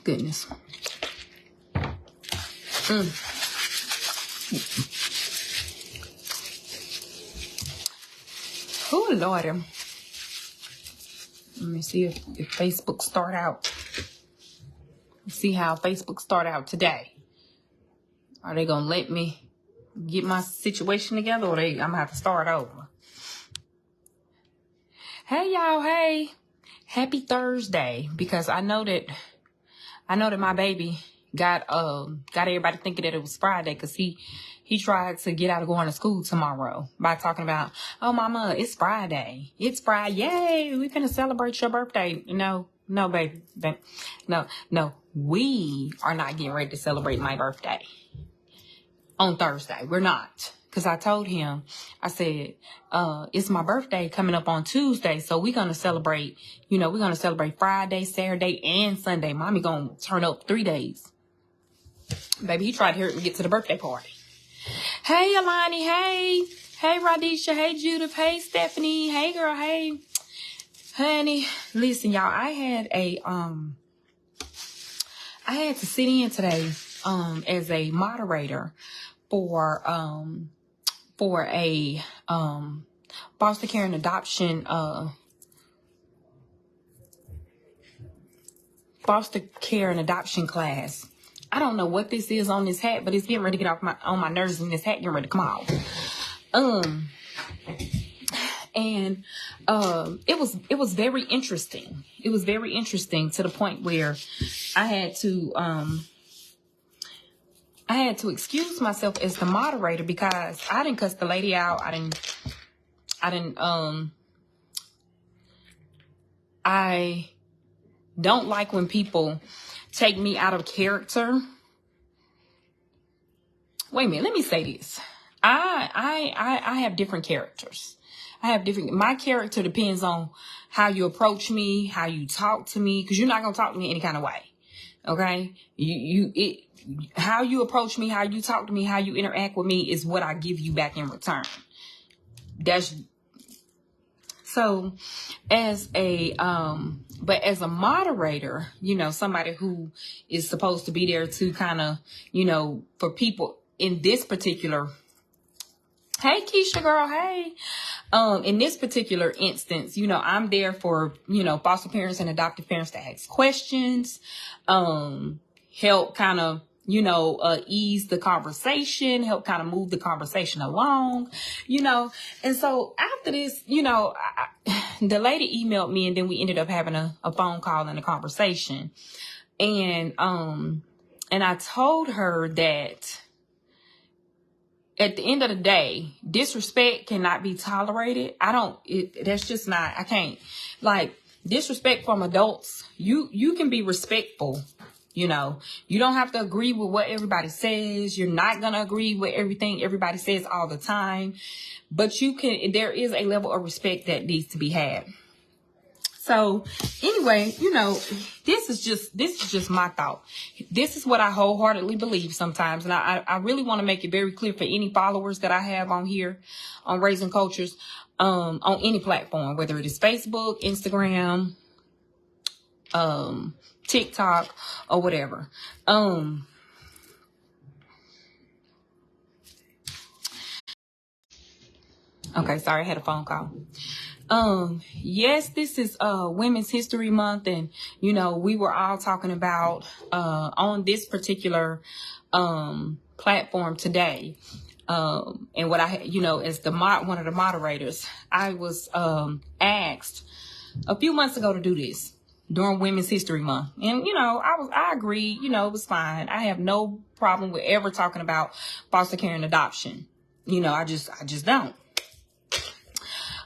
goodness. Oh, Lord. Let me see if Facebook start out. See how Facebook start out today. Are they going to let me get my situation together, or I'm going to have to start over? Hey, y'all. Hey. Happy Thursday, because I know that my baby got everybody thinking that it was Friday, because he tried to get out of going to school tomorrow by talking about, oh, mama, it's Friday. It's Friday. Yay, we finna celebrate your birthday. No, baby. No. We are not getting ready to celebrate my birthday on Thursday. We're not. Because I told him, I said, it's my birthday coming up on Tuesday. So we're going to celebrate, we're going to celebrate Friday, Saturday, and Sunday. Mommy going to turn up 3 days. Baby, he tried to hurt me get to the birthday party. Hey, Alani. Hey. Hey, Radisha. Hey, Judith. Hey, Stephanie. Hey, girl. Hey. Honey, listen, y'all, I had to sit in today, as a moderator for a, foster care and adoption class. I don't know what this is on this hat, but it's getting ready to get on my nerves, and this hat getting ready to come off. And it was very interesting. It was very interesting to the point where I had to excuse myself as the moderator, because I didn't cuss the lady out. I don't like when people take me out of character. Wait a minute, let me say this. I have different characters. My character depends on how you approach me, how you talk to me, because you're not going to talk to me any kind of way. Okay? How you approach me, how you talk to me, how you interact with me is what I give you back in return. So as a moderator, somebody who is supposed to be there to kind of, for people in this particular, hey, Keisha girl, hey. In this particular instance, I'm there for, foster parents and adoptive parents to ask questions, help kind of, ease the conversation, help kind of move the conversation along, and so after this, the lady emailed me, and then we ended up having a phone call and a conversation. And I told her that at the end of the day, disrespect cannot be tolerated. That's just not, I can't, disrespect from adults. You can be respectful. You don't have to agree with what everybody says. You're not going to agree with everything everybody says all the time, but there is a level of respect that needs to be had. So anyway, this is just my thought. This is what I wholeheartedly believe sometimes. And I really want to make it very clear for any followers that I have on here on Raising Cultures, on any platform, whether it is Facebook, Instagram, TikTok, or whatever. Okay, sorry, I had a phone call. Yes, this is Women's History Month, and we were all talking about on this particular platform today. And what I, as one of the moderators, I was asked a few months ago to do this during Women's History Month, and I agreed. It was fine. I have no problem with ever talking about foster care and adoption. I just don't.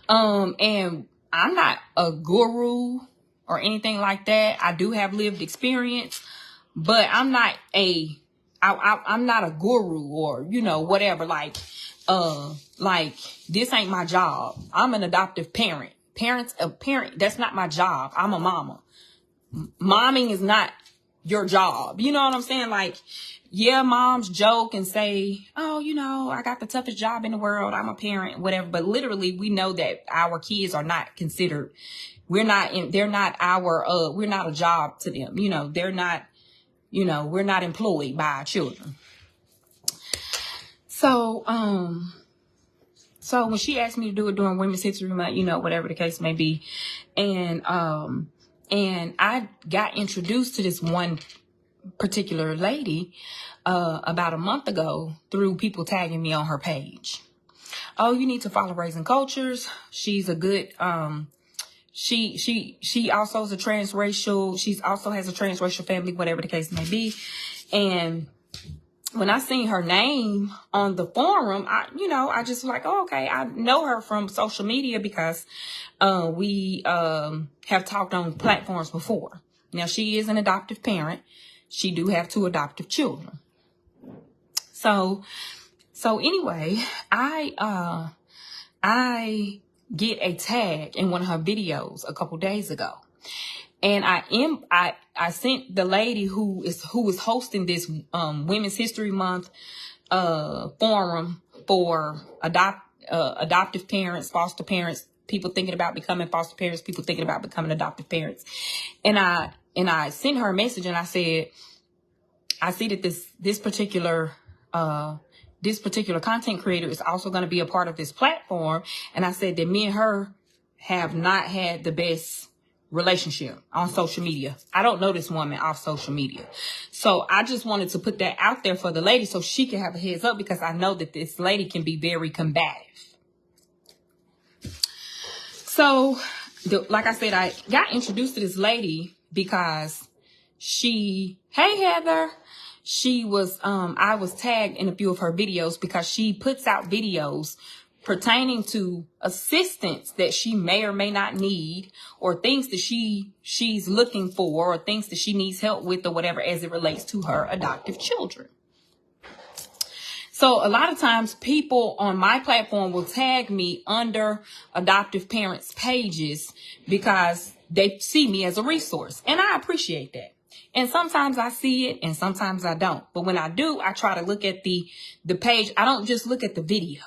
And I'm not a guru or anything like that. I do have lived experience, but I'm not I'm not a guru or, whatever. Like this ain't my job. I'm an adoptive parent. A parent, that's not my job. I'm a mama. Momming is not your job. You know what I'm saying? Yeah, moms joke and say, oh, I got the toughest job in the world. I'm a parent, whatever. But literally, we know that our kids are not considered. We're not a job to them. They're not You know, we're not employed by our children. So, so when she asked me to do it during Women's History Month, you know, whatever the case may be, and I got introduced to this one particular lady about a month ago through people tagging me on her page. Oh, you need to follow Raising Cultures. She's a good she also is a transracial. She's also has a transracial family, whatever the case may be. And when I seen her name on the forum, I just like, oh, okay, I know her from social media because we have talked on platforms before. Now, she is an adoptive parent. She do have 2 adoptive children. So anyway, I get a tag in one of her videos a couple days ago. And I sent the lady who is hosting this Women's History Month forum for adoptive parents, foster parents, people thinking about becoming foster parents, people thinking about becoming adoptive parents. And I sent her a message and I said, I see that this particular content creator is also going to be a part of this platform. And I said that me and her have not had the best relationship on social media. I don't know this woman off social media. So I just wanted to put that out there for the lady so she can have a heads up, because I know that this lady can be very combative. So like I said, I got introduced to this lady because hey Heather, I was tagged in a few of her videos because she puts out videos pertaining to assistance that she may or may not need, or things that she's looking for, or things that she needs help with, or whatever, as it relates to her adoptive children. So a lot of times people on my platform will tag me under adoptive parents' pages because they see me as a resource, and I appreciate that. And sometimes I see it and sometimes I don't. But when I do, I try to look at the page. I don't just look at the video.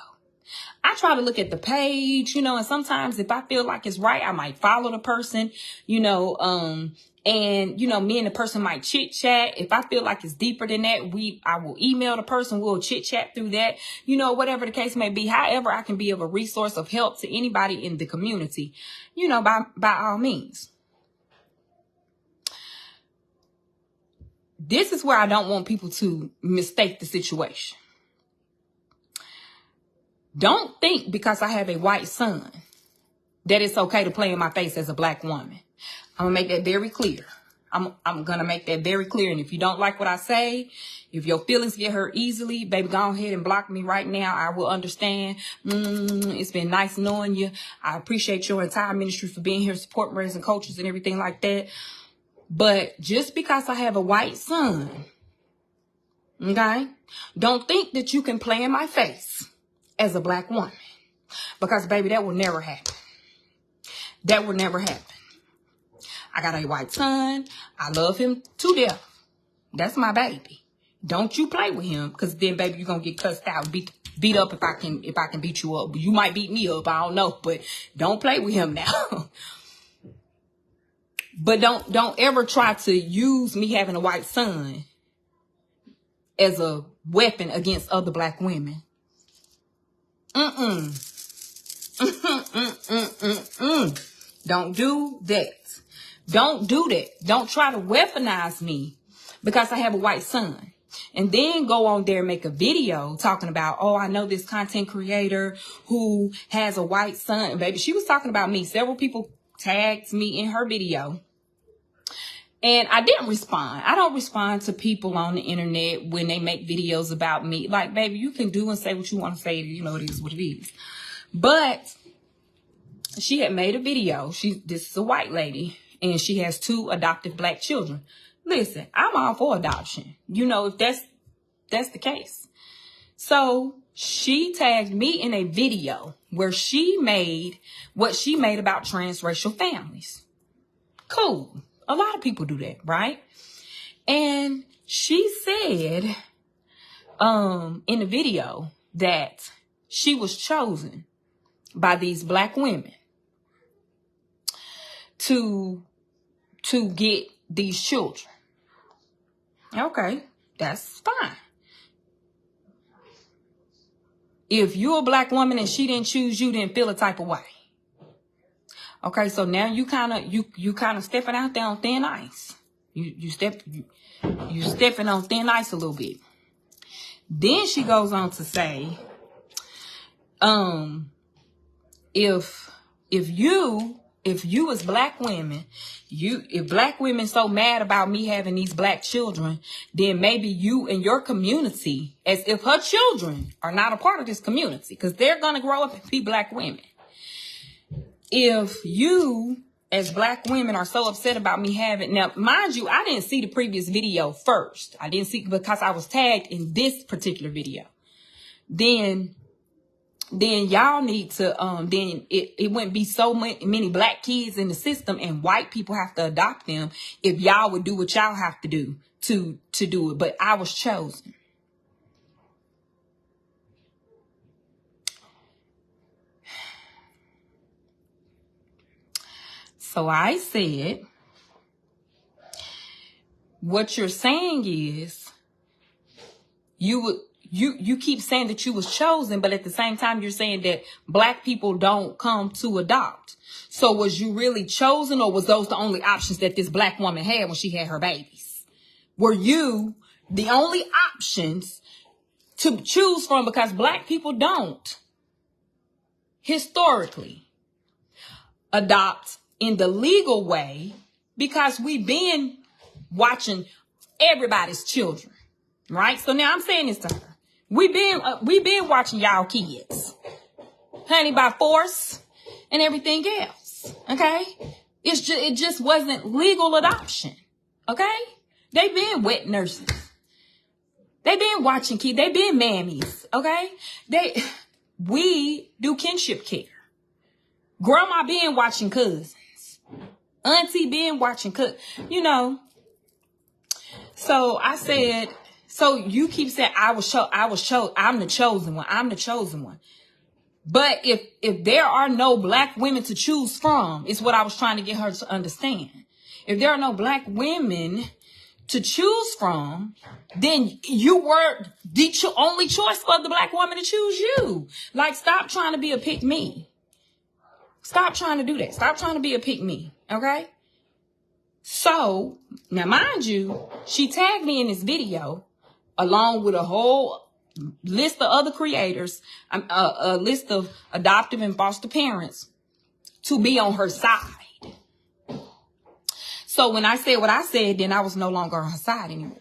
I try to look at the page, and sometimes if I feel like it's right, I might follow the person, and, me and the person might chit chat. If I feel like it's deeper than that, I will email the person. We'll chit chat through that, whatever the case may be. However, I can be of a resource of help to anybody in the community, by all means. This is where I don't want people to mistake the situation. Don't think because I have a white son that it's okay to play in my face as a black woman. I'm going to make that very clear. I'm going to make that very clear. And if you don't like what I say, if your feelings get hurt easily, baby, go ahead and block me right now. I will understand. It's been nice knowing you. I appreciate your entire ministry for being here, supporting Raising Cultures and everything like that. But just because I have a white son, okay, don't think that you can play in my face as a black woman, because baby, that will never happen. That will never happen. I got a white son. I love him to death. That's my baby. Don't you play with him, because then baby, you're gonna get cussed out, beat up if I can beat you up. You might beat me up, I don't know, but don't play with him now. But don't ever try to use me having a white son as a weapon against other black women. Don't do that. Don't do that. Don't try to weaponize me because I have a white son. And then go on there and make a video talking about, oh, I know this content creator who has a white son. Baby, she was talking about me. Several people tagged me in her video. And I didn't respond. I don't respond to people on the internet when they make videos about me. Like, baby, you can do and say what you want to say. It is what it is. But she had made a video. This is a white lady, and she has 2 adoptive black children. Listen, I'm all for adoption, if that's the case. So she tagged me in a video where she made what she made about transracial families. Cool. A lot of people do that, right? And she said in the video that she was chosen by these black women to get these children. Okay, that's fine. If you're a black woman and she didn't choose you, then feel a type of way. Okay, so now you kind of stepping out there on thin ice. You stepping on thin ice a little bit. Then she goes on to say, if you as black women, if black women so mad about me having these black children, then maybe you and your community, as if her children are not a part of this community, because they're gonna grow up and be black women. If you as black women are so upset about me having, now mind you, I didn't see the previous video first. I didn't see, because I was tagged in this particular video. Then y'all need to, then it wouldn't be so many black kids in the system and white people have to adopt them if y'all would do what y'all have to do to do it. But I was chosen. So I said, what you're saying is you keep saying that you was chosen, but at the same time, you're saying that black people don't come to adopt. So was you really chosen, or was those the only options that this black woman had when she had her babies? Were you the only options to choose from? Because black people don't historically adopt in the legal way, because we've been watching everybody's children, right? So now I'm saying this to her. We've been watching y'all kids, honey, by force and everything else. Okay, it just wasn't legal adoption. Okay, they've been wet nurses. They've been watching kids. They've been mammies. Okay, we do kinship care. Grandma been watching cousins. Auntie been watching So I said, so you keep saying I'm the chosen one. I'm the chosen one. But if there are no black women to choose from, it's what I was trying to get her to understand. If there are no black women to choose from, then you were the only choice for the black woman to choose you. Like, stop trying to be a pick me. Stop trying to do that. Stop trying to be a pick me. Okay? So, now mind you, she tagged me in this video along with a whole list of other creators, a list of adoptive and foster parents to be on her side. So when I said what I said, then I was no longer on her side anymore.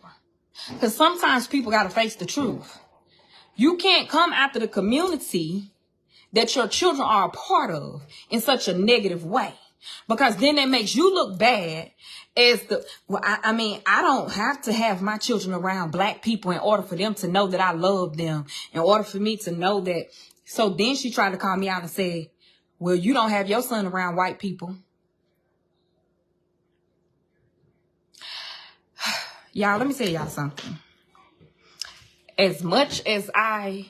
Because sometimes people got to face the truth. You can't come after the community that your children are a part of in such a negative way. Because then that makes you look bad as I don't have to have my children around black people in order for them to know that I love them, in order for me to know that. So then she tried to call me out and say, well, you don't have your son around white people. Y'all, let me tell y'all something. As much as I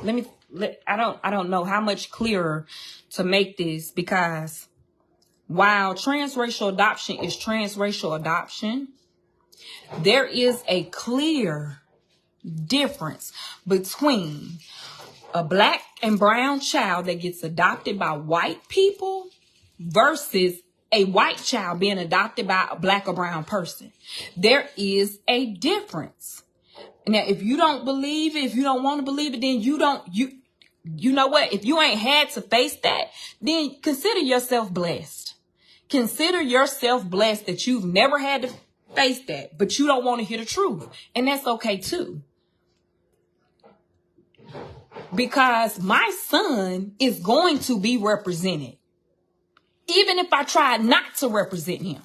don't know how much clearer to make this, because while transracial adoption is transracial adoption, there is a clear difference between a black and brown child that gets adopted by white people versus a white child being adopted by a black or brown person. There is a difference. Now, if you don't believe it, if you don't want to believe it, then you know what? If you ain't had to face that, then consider yourself blessed. Consider yourself blessed that you've never had to face that, but you don't want to hear the truth. And that's okay too. Because my son is going to be represented. Even if I tried not to represent him.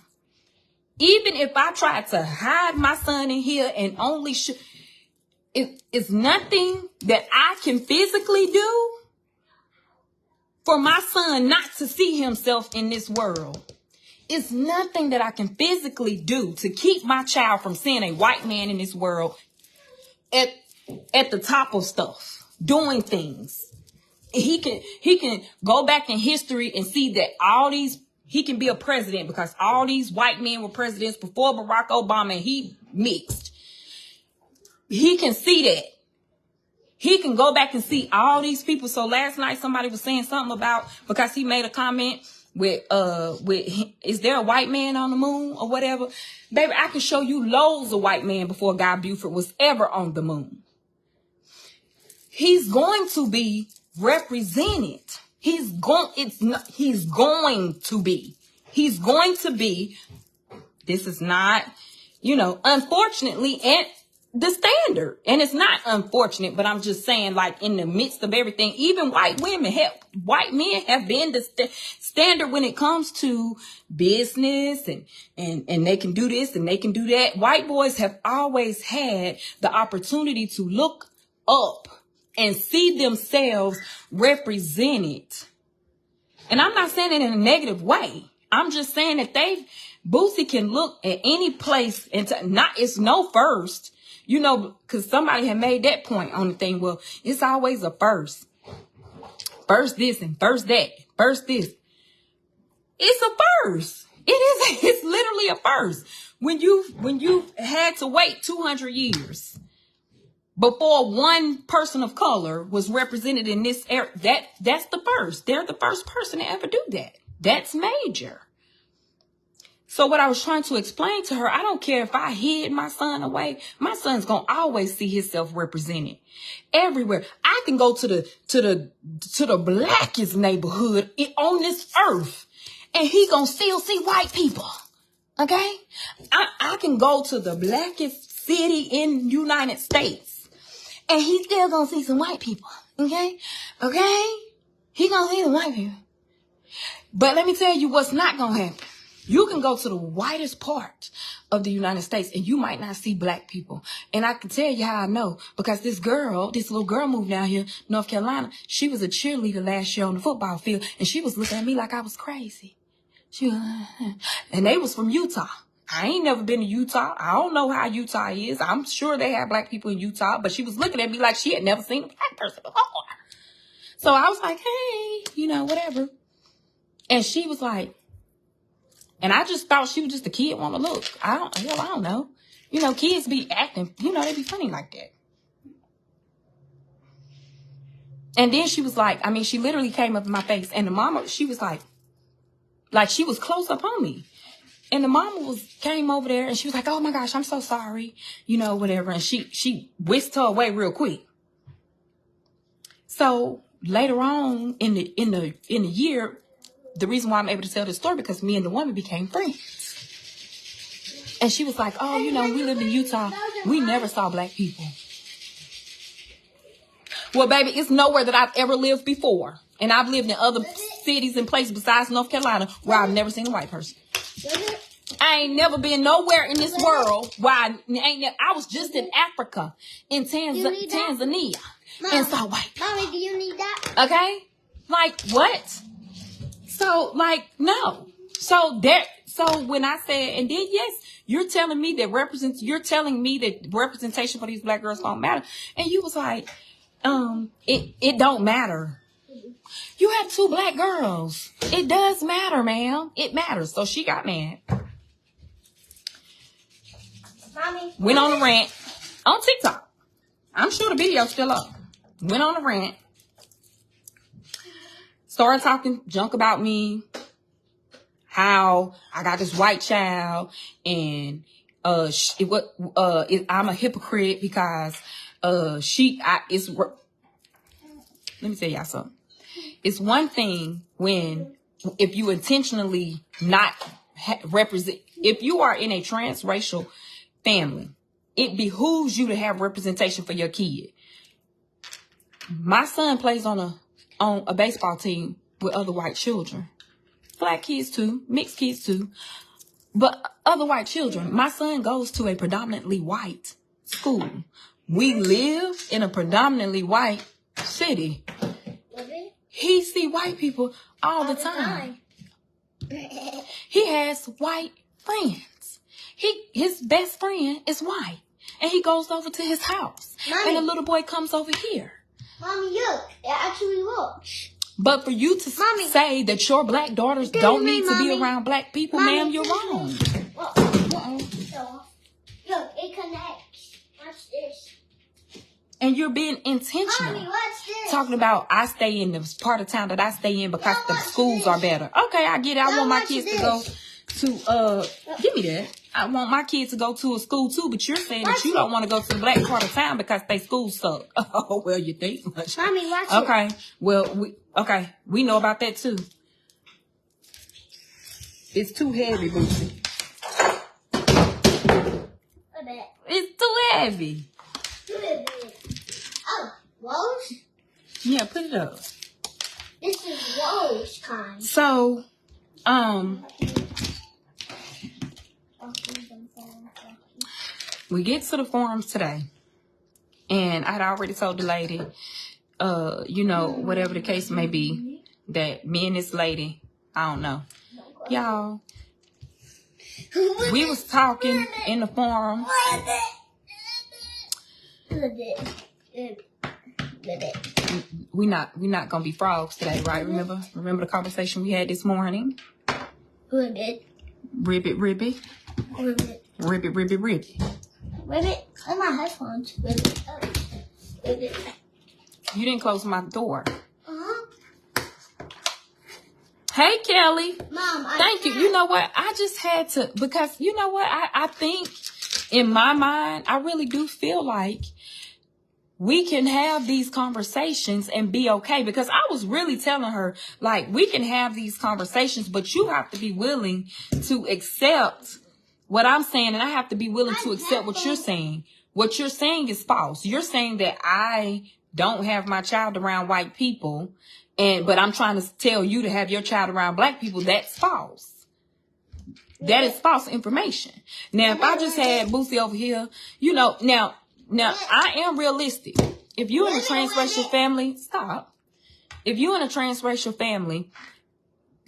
Even if I tried to hide my son in here and only it's nothing that I can physically do for my son not to see himself in this world. It's nothing that I can physically do to keep my child from seeing a white man in this world at the top of stuff, doing things. He can go back in history and see that he can be a president because all these white men were presidents before Barack Obama and he mixed. he can see that. He can go back and see all these people. So last night somebody was saying something about, because he made a comment with is there a white man on the moon or whatever? Baby, I can show you loads of white men before Guy Buford was ever on the moon. He's going to be represented. He's going to be. This is not, unfortunately, and the standard. And it's not unfortunate, but I'm just saying, like, in the midst of everything, even white men have been the standard when it comes to business, and they can do this and they can do that. White boys have always had the opportunity to look up and see themselves represented. And I'm not saying it in a negative way. I'm just saying that Boosie can look at any place and it's no first, because somebody had made that point on the thing. Well, it's always a first. First this and first that. First this. It's a first. It is. It's literally a first. When you had to wait 200 years before one person of color was represented in this era, that's the first. They're the first person to ever do that. That's major. So what I was trying to explain to her, I don't care if I hid my son away. My son's going to always see himself represented everywhere. I can go to the blackest neighborhood on this earth, and he going to still see white people. Okay? I can go to the blackest city in United States, and he still going to see some white people. Okay? Okay? He going to see the white people. But let me tell you what's not going to happen. You can go to the whitest part of the United States and you might not see black people. And I can tell you how I know, because this little girl moved down here, North Carolina. She was a cheerleader last year on the football field, and she was looking at me like I was crazy. And they was from Utah. I ain't never been to Utah. I don't know how Utah is. I'm sure they have black people in Utah, but she was looking at me like she had never seen a black person before. So I was like, hey, whatever. And she was like, and I just thought she was just a kid want to look. I don't know. Kids be acting, they be funny like that. And then she was like, she literally came up in my face, and the mama, she was like she was close up on me. And the mama came over there and she was like, oh my gosh, I'm so sorry, whatever. And she whisked her away real quick. So later on in the year, the reason why I'm able to tell this story, because me and the woman became friends. And she was like, oh, we lived in Utah. We never saw black people. Well, baby, it's nowhere that I've ever lived before. And I've lived in other cities and places besides North Carolina where I've never seen a white person. I ain't never been nowhere in this world where I was just in Africa, in Tanzania, and saw white people. Mommy, do you need that? Okay? Like, what? So, no. So when I said, and then yes, you're telling me that representation for these black girls don't matter. And you was like, it don't matter. You have 2 black girls. It does matter, ma'am. It matters. So she got mad. Mommy, went on a rant on TikTok. I'm sure the video's still up. Went on a rant. Started talking junk about me, how I got this white child, and I'm a hypocrite because let me tell y'all something. It's one thing if you intentionally not represent, if you are in a transracial family, it behooves you to have representation for your kid. My son plays on a baseball team with other white children. Black kids too, mixed kids too, but other white children. My son goes to a predominantly white school. We live in a predominantly white city. He see white people all the time. He has white friends. His best friend is white, and he goes over to his house. Mommy. And the little boy comes over here. Mommy, look. It actually works. But for you to say that your black daughters don't need to be around black people, ma'am, you're wrong. Look, it connects. Watch this. And you're being intentional. Mommy, what's this? Talking about I stay in the part of town that I stay in because the schools are better. Okay, I get it. I want my kids to go to give me that. I want my kids to go to a school too, but you're saying that you don't want to go to the black part of town because they schools suck. Oh, well, you think much. Mommy, watch okay. it. Well, we know about that too. It's too heavy, Boosie. It's too heavy. Oh, Rose? Yeah, put it up. This is Rose kind. So, we get to the forums today, and I'd already told the lady, whatever the case may be, that me and this lady, I don't know, y'all, we was talking in the forum. We not gonna be frogs today, right? Remember the conversation we had this morning? Ribbit. Ribbit. Ribbit. Ribbit. Ribbit. And my headphones. Ribbit. Ribbit. You didn't close my door. Uh-huh. Hey, Kelly. Mom, Thank you. You know what? I just had to, because you know what? I think in my mind, I really do feel like we can have these conversations and be okay, because I was really telling her, like, we can have these conversations, but you have to be willing to accept what I'm saying, and I have to be willing to accept what you're saying. What you're saying is false. You're saying that I don't have my child around white people, but I'm trying to tell you to have your child around black people. That's false. That is false information. Now, if I just had Boosie over here, now, I am realistic. If you're in a transracial family, stop. If you're in a transracial family,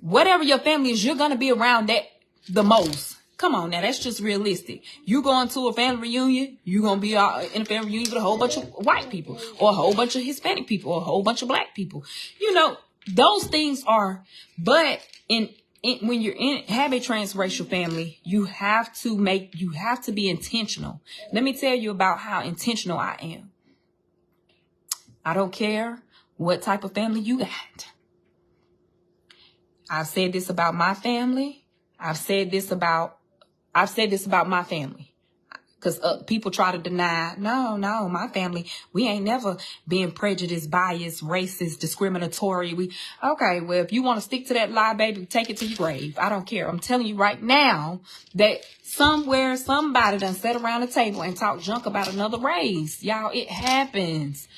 whatever your family is, you're going to be around that the most. Come on now, that's just realistic. You going to a family reunion, you're going to be in a family reunion with a whole bunch of white people, or a whole bunch of Hispanic people, or a whole bunch of black people. Those things are, but when you're have a transracial family, you have to be intentional. Let me tell you about how intentional I am. I don't care what type of family you got. I've said this about my family. I've said this about my family. Because people try to deny, no, my family, we ain't never been prejudiced, biased, racist, discriminatory. Okay, well, if you want to stick to that lie, baby, take it to your grave. I don't care. I'm telling you right now that somewhere, somebody done sat around the table and talked junk about another race. Y'all, it happens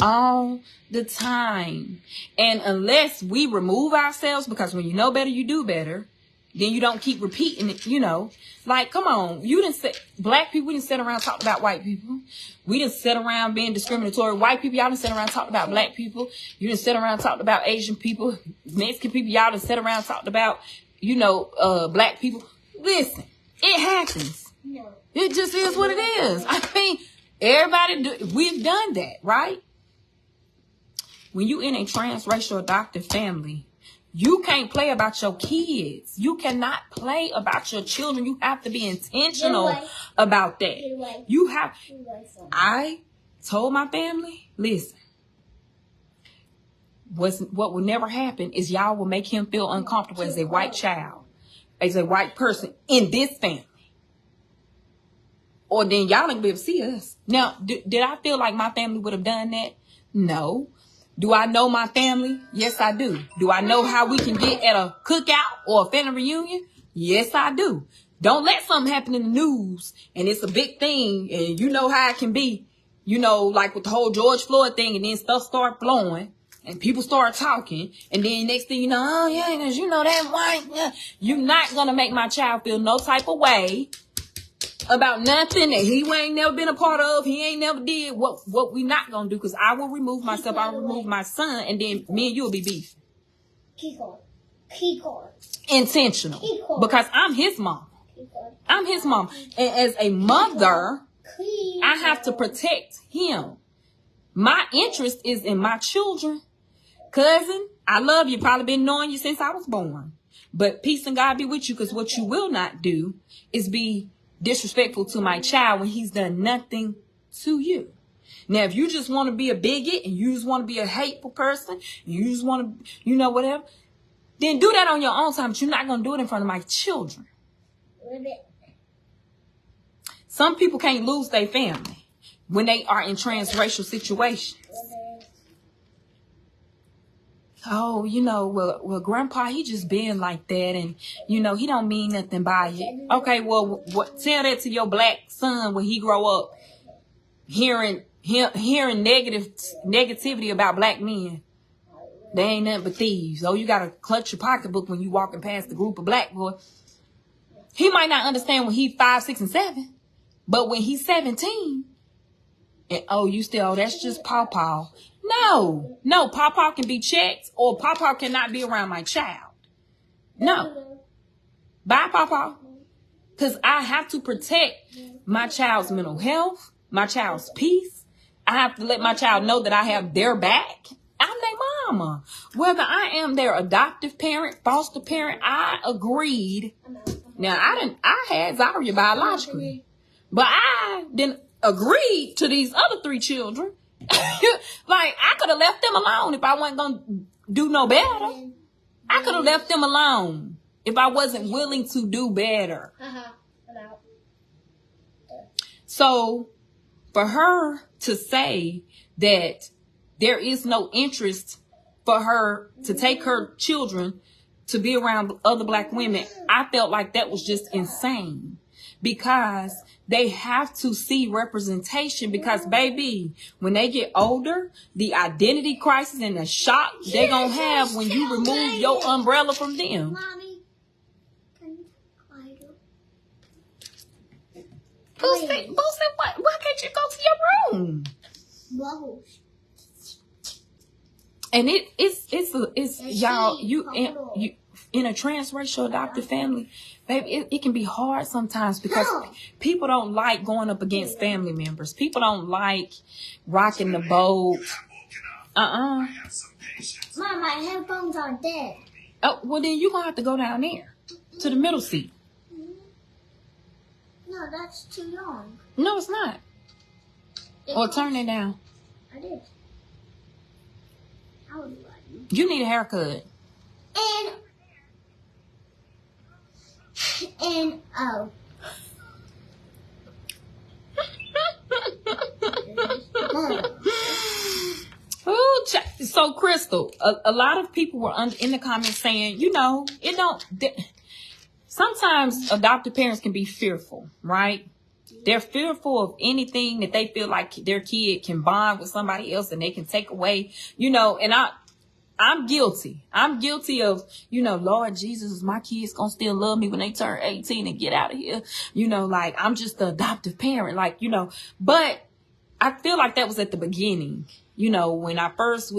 all the time. And unless we remove ourselves, because when you know better, you do better, then you don't keep repeating it, Like, come on. Black people, we didn't sit around and talk about white people. We didn't sit around being discriminatory. White people, y'all didn't sit around and talk about black people. You didn't sit around and talk about Asian people. Mexican people, y'all didn't sit around and talk about, black people. Listen, it happens. No. It just is what it is. I mean, we've done that, right? When you in a transracial adopted family, you can't play about your kids. You cannot play about your children. You have to be intentional about that. I told my family, listen, what will never happen is y'all will make him feel uncomfortable as a white child, as a white person in this family. Or then y'all ain't be able to see us. Now, did I feel like my family would have done that? No. Do I know my family? Yes, I do. Do I know how we can get at a cookout or a family reunion? Yes, I do. Don't let something happen in the news and it's a big thing and you know how it can be, like with the whole George Floyd thing, and then stuff start flowing and people start talking, and then next thing you know, oh yeah, because that white, yeah. You're not going to make my child feel no type of way about nothing that he ain't never been a part of. He ain't never did what we not gonna do, because I will remove myself. I will remove my son, and then me and you will be beefing. Keep going. Intentional. Because I'm his mom. I'm his mom. And as a mother, I have to protect him. My interest is in my children. Cousin, I love you. Probably been knowing you since I was born. But peace and God be with you, because what you will not do is be disrespectful to my child when he's done nothing to you. Now, if you just want to be a bigot and you just want to be a hateful person, and you just want to, whatever, then do that on your own time, but you're not going to do it in front of my children. Some people can't lose their family when they are in transracial situations. Oh, well, Grandpa, he just being like that, and, he don't mean nothing by it. Okay, well, tell that to your black son when he grow up hearing negativity about black men. They ain't nothing but thieves. Oh, you got to clutch your pocketbook when you walking past the group of black boys. He might not understand when he's 5, 6, and 7, but when he's 17, and that's just Pawpaw. No, Pawpaw can be checked, or Pawpaw cannot be around my child. No. Bye, Pawpaw. Because I have to protect my child's mental health, my child's peace. I have to let my child know that I have their back. I'm their mama. Whether I am their adoptive parent, foster parent, I agreed. Now, I had Zaria biologically, but I didn't agree to these other 3 children. Like, I could have left them alone if I wasn't going to do no better. I could have left them alone if I wasn't willing to do better. So, for her to say that there is no interest for her to take her children to be around other black women, I felt like that was just insane. Because they have to see representation, because baby, when they get older, the identity crisis and the shock they're going to have when you remove your umbrella from them. Mommy, can you quieter? Boosie, why can't you go to your room? Bubbles. And it's y'all, you in a transracial adopted family, baby, it can be hard sometimes because people don't like going up against family members. People don't like rocking the boat. Mom, my headphones are dead. Oh, well then you're gonna have to go down there to the middle seat. No, that's too long. No, it's not. Or turn it down. I did. How do I do? You need a haircut. And oh. Oh, so Crystal, a lot of people were in the comments saying, it don't. Sometimes adopted parents can be fearful, right? They're fearful of anything that they feel like their kid can bond with somebody else and they can take away, and I'm guilty. I'm guilty of, Lord Jesus, is my kids gonna still love me when they turn 18 and get out of here? Like, I'm just the adoptive parent, but I feel like that was at the beginning, when I first,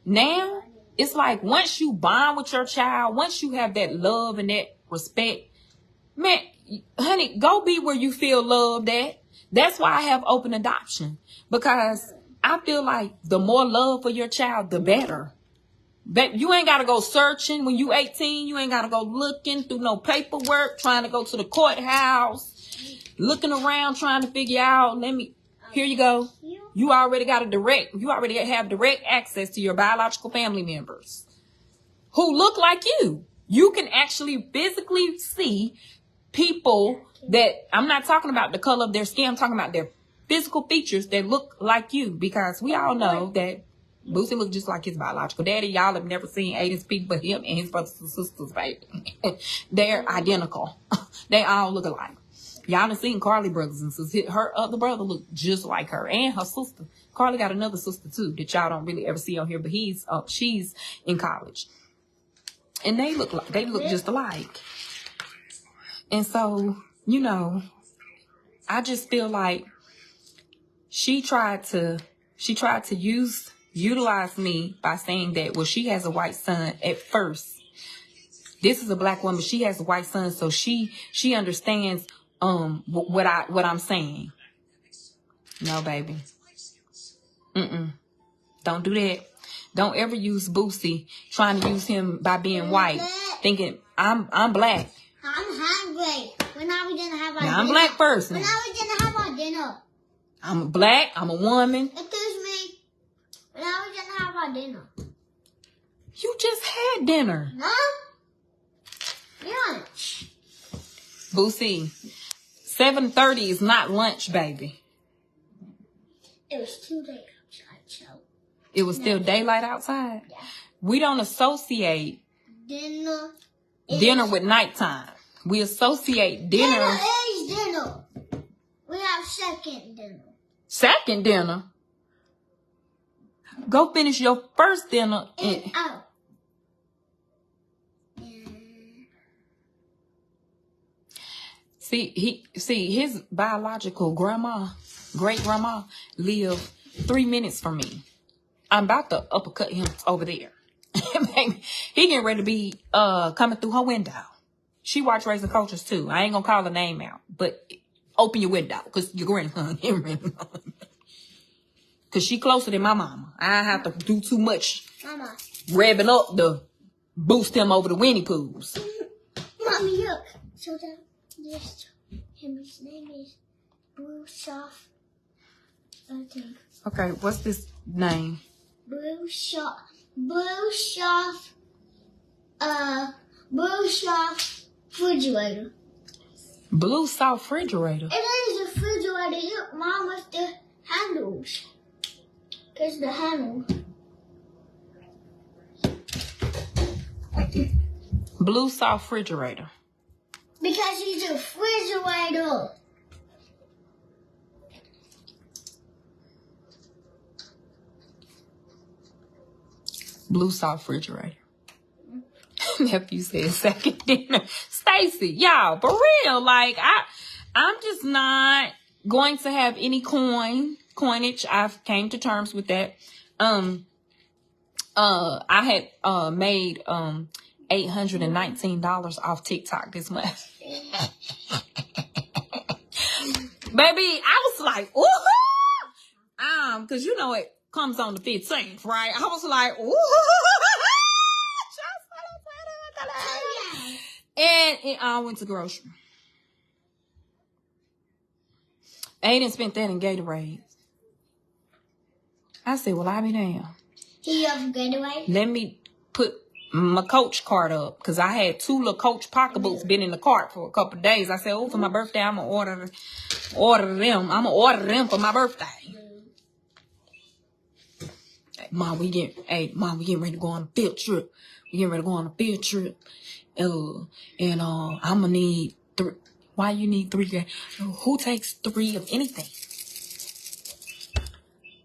now it's like once you bond with your child, once you have that love and that respect, man, honey, go be where you feel loved at. That's why I have open adoption, because I feel like the more love for your child, the better. But you ain't got to go searching when you 18. You ain't got to go looking through no paperwork, trying to go to the courthouse, looking around, trying to figure out, here you go. You already have direct access to your biological family members who look like you. You can actually physically see people that, I'm not talking about the color of their skin. I'm talking about their physical features that look like you, because we all know that Boosie look just like his biological daddy. Y'all have never seen Aiden's people, but him and his brothers and sisters, baby. They're identical. They all look alike. Y'all done seen Carly brothers and sisters. Her other brother look just like her, and her sister. Carly got another sister too that y'all don't really ever see on here, but she's in college, and they look just alike. And so, I just feel like she tried to utilize me by saying that, well, she has a white son at first. This is a black woman. She has a white son, so she understands what I'm saying. No, baby. Don't do that. Don't ever use Boosie, trying to use him by being white, thinking I'm black. I'm hungry. When are we gonna have our dinner? I'm black first. When are we gonna have our dinner? I'm black. I'm a woman. Excuse me. When are we gonna have our dinner? You just had dinner. No. Lunch. Boosie, 7:30 is not lunch, baby. It was 2 days outside, so. It was still daylight outside. Yeah. We don't associate Dinner with nighttime. We associate dinner. Dinner is dinner. We have second dinner. Second dinner. Go finish your first dinner. See, his biological great grandma, lived 3 minutes from me. I'm about to uppercut him over there. He getting ready to be coming through her window. She watch Raising Cultures too. I ain't gonna call her name out, but open your window because your grandson getting ready. Because she closer than my mama. I have to do too much Mama. revving up to boost him over the Winnie Poohs. Mommy, look. So his name is Blue Soft. I think. Okay, what's this name? Blue Soft refrigerator. Blue Soft refrigerator. It is a refrigerator. Look, Mom, with the handles. There's the handle. Blue Soft refrigerator. Because he's a refrigerator. Blue Soft refrigerator. Nephew said second dinner. Stacy, y'all, for real. Like, I'm just not going to have any coinage. I've came to terms with that. I had made $819 off TikTok this month. Baby, I was like, ooh, because you know it comes on the 15th, right? I was like, ooh. And I went to grocery. Aiden spent that in Gatorade. I said, well, I be damn. He have Gatorade? Let me put my Coach cart up. Because I had 2 little Coach pocketbooks been in the cart for a couple of days. I said, oh, for my birthday, I'm going to order them. I'm going to order them for my birthday. Hey, Mom, we getting ready to go on a field trip. And I'm gonna need 3. Why you need 3? Who takes 3 of anything?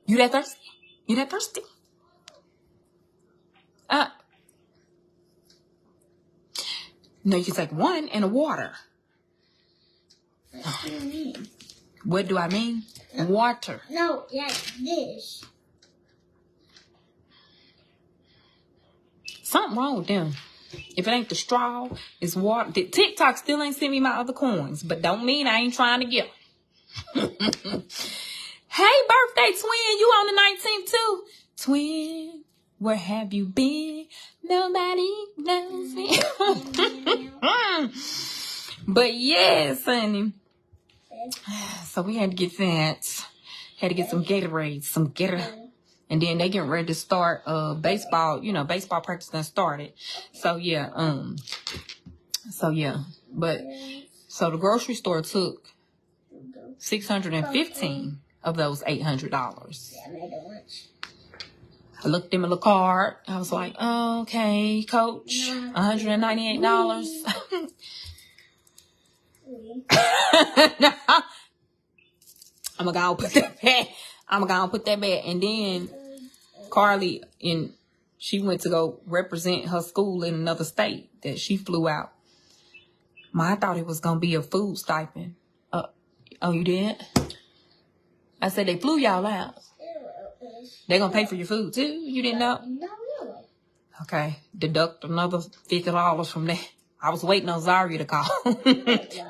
You that thirsty? No, you can take 1 and a water. What do you mean? What do I mean? No. Water. No, like this. Something wrong with them. If it ain't the straw, it's water. The TikTok still ain't sent me my other coins, but don't mean I ain't trying to get them. Hey, birthday twin, you on the 19th too? Twin, where have you been? Nobody knows me. But yes, honey. So we had to get that. Had to get some Gatorade, And then they getting ready to start baseball. You know, baseball practice done started. So yeah, But so the grocery store took $615 of those $800. I looked in my little card. I was like, oh, okay, Coach, $198. I'm gonna go put that back. And then Carly, she went to go represent her school in another state that she flew out. I thought it was gonna be a food stipend. Oh, you did? I said they flew y'all out. They gonna pay for your food too? You didn't know? No, really. Okay, deduct another $50 from that. I was waiting on Zaria to call,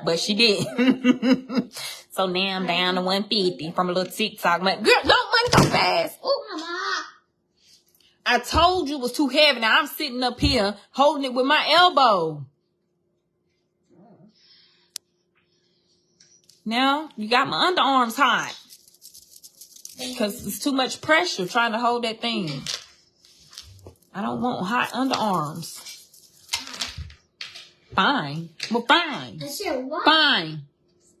but she didn't. So now I'm down to $150 from a little TikTok. Girl, don't money go fast. Oh, Mama. I told you it was too heavy. Now I'm sitting up here holding it with my elbow. Now you got my underarms hot. Because it's too much pressure trying to hold that thing. I don't want hot underarms. Fine. Well, fine. I said what? Fine.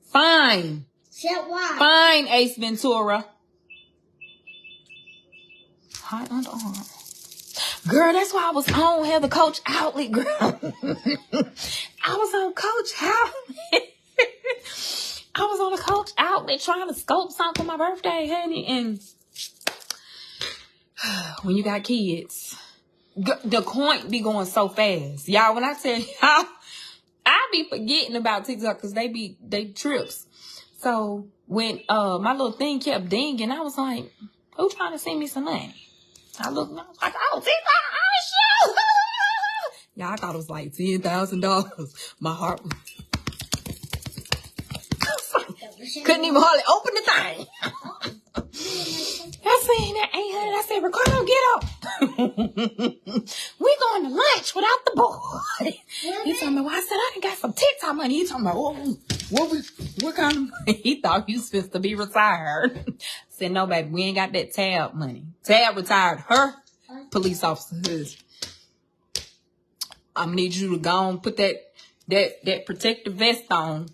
Fine. Said what? Fine, Ace Ventura. Hot underarm. Girl, that's why I was on Heather Coach Outlet, girl. I was on Coach Outlet. I was on a Coach Outlet trying to scope something for my birthday, honey. And when you got kids, the coin be going so fast. Y'all, when I tell y'all, I be forgetting about TikTok because they trips. So when my little thing kept dinging, I was like, who trying to send me some money? I looked and I was like, oh, TikTok, oh, shoot. Y'all, I thought it was like $10,000. My heart was... couldn't even hardly open the thing. I seen that 800. I said, Ricardo, get up. We going to lunch without the boy. He told me, well, I said, I done got some TikTok money. He told me, oh, what kind of money? He thought he was supposed to be retired. I said, no, baby, we ain't got that Tab money. Tab retired her police officer husband. I'm gonna need you to go and put that protective vest on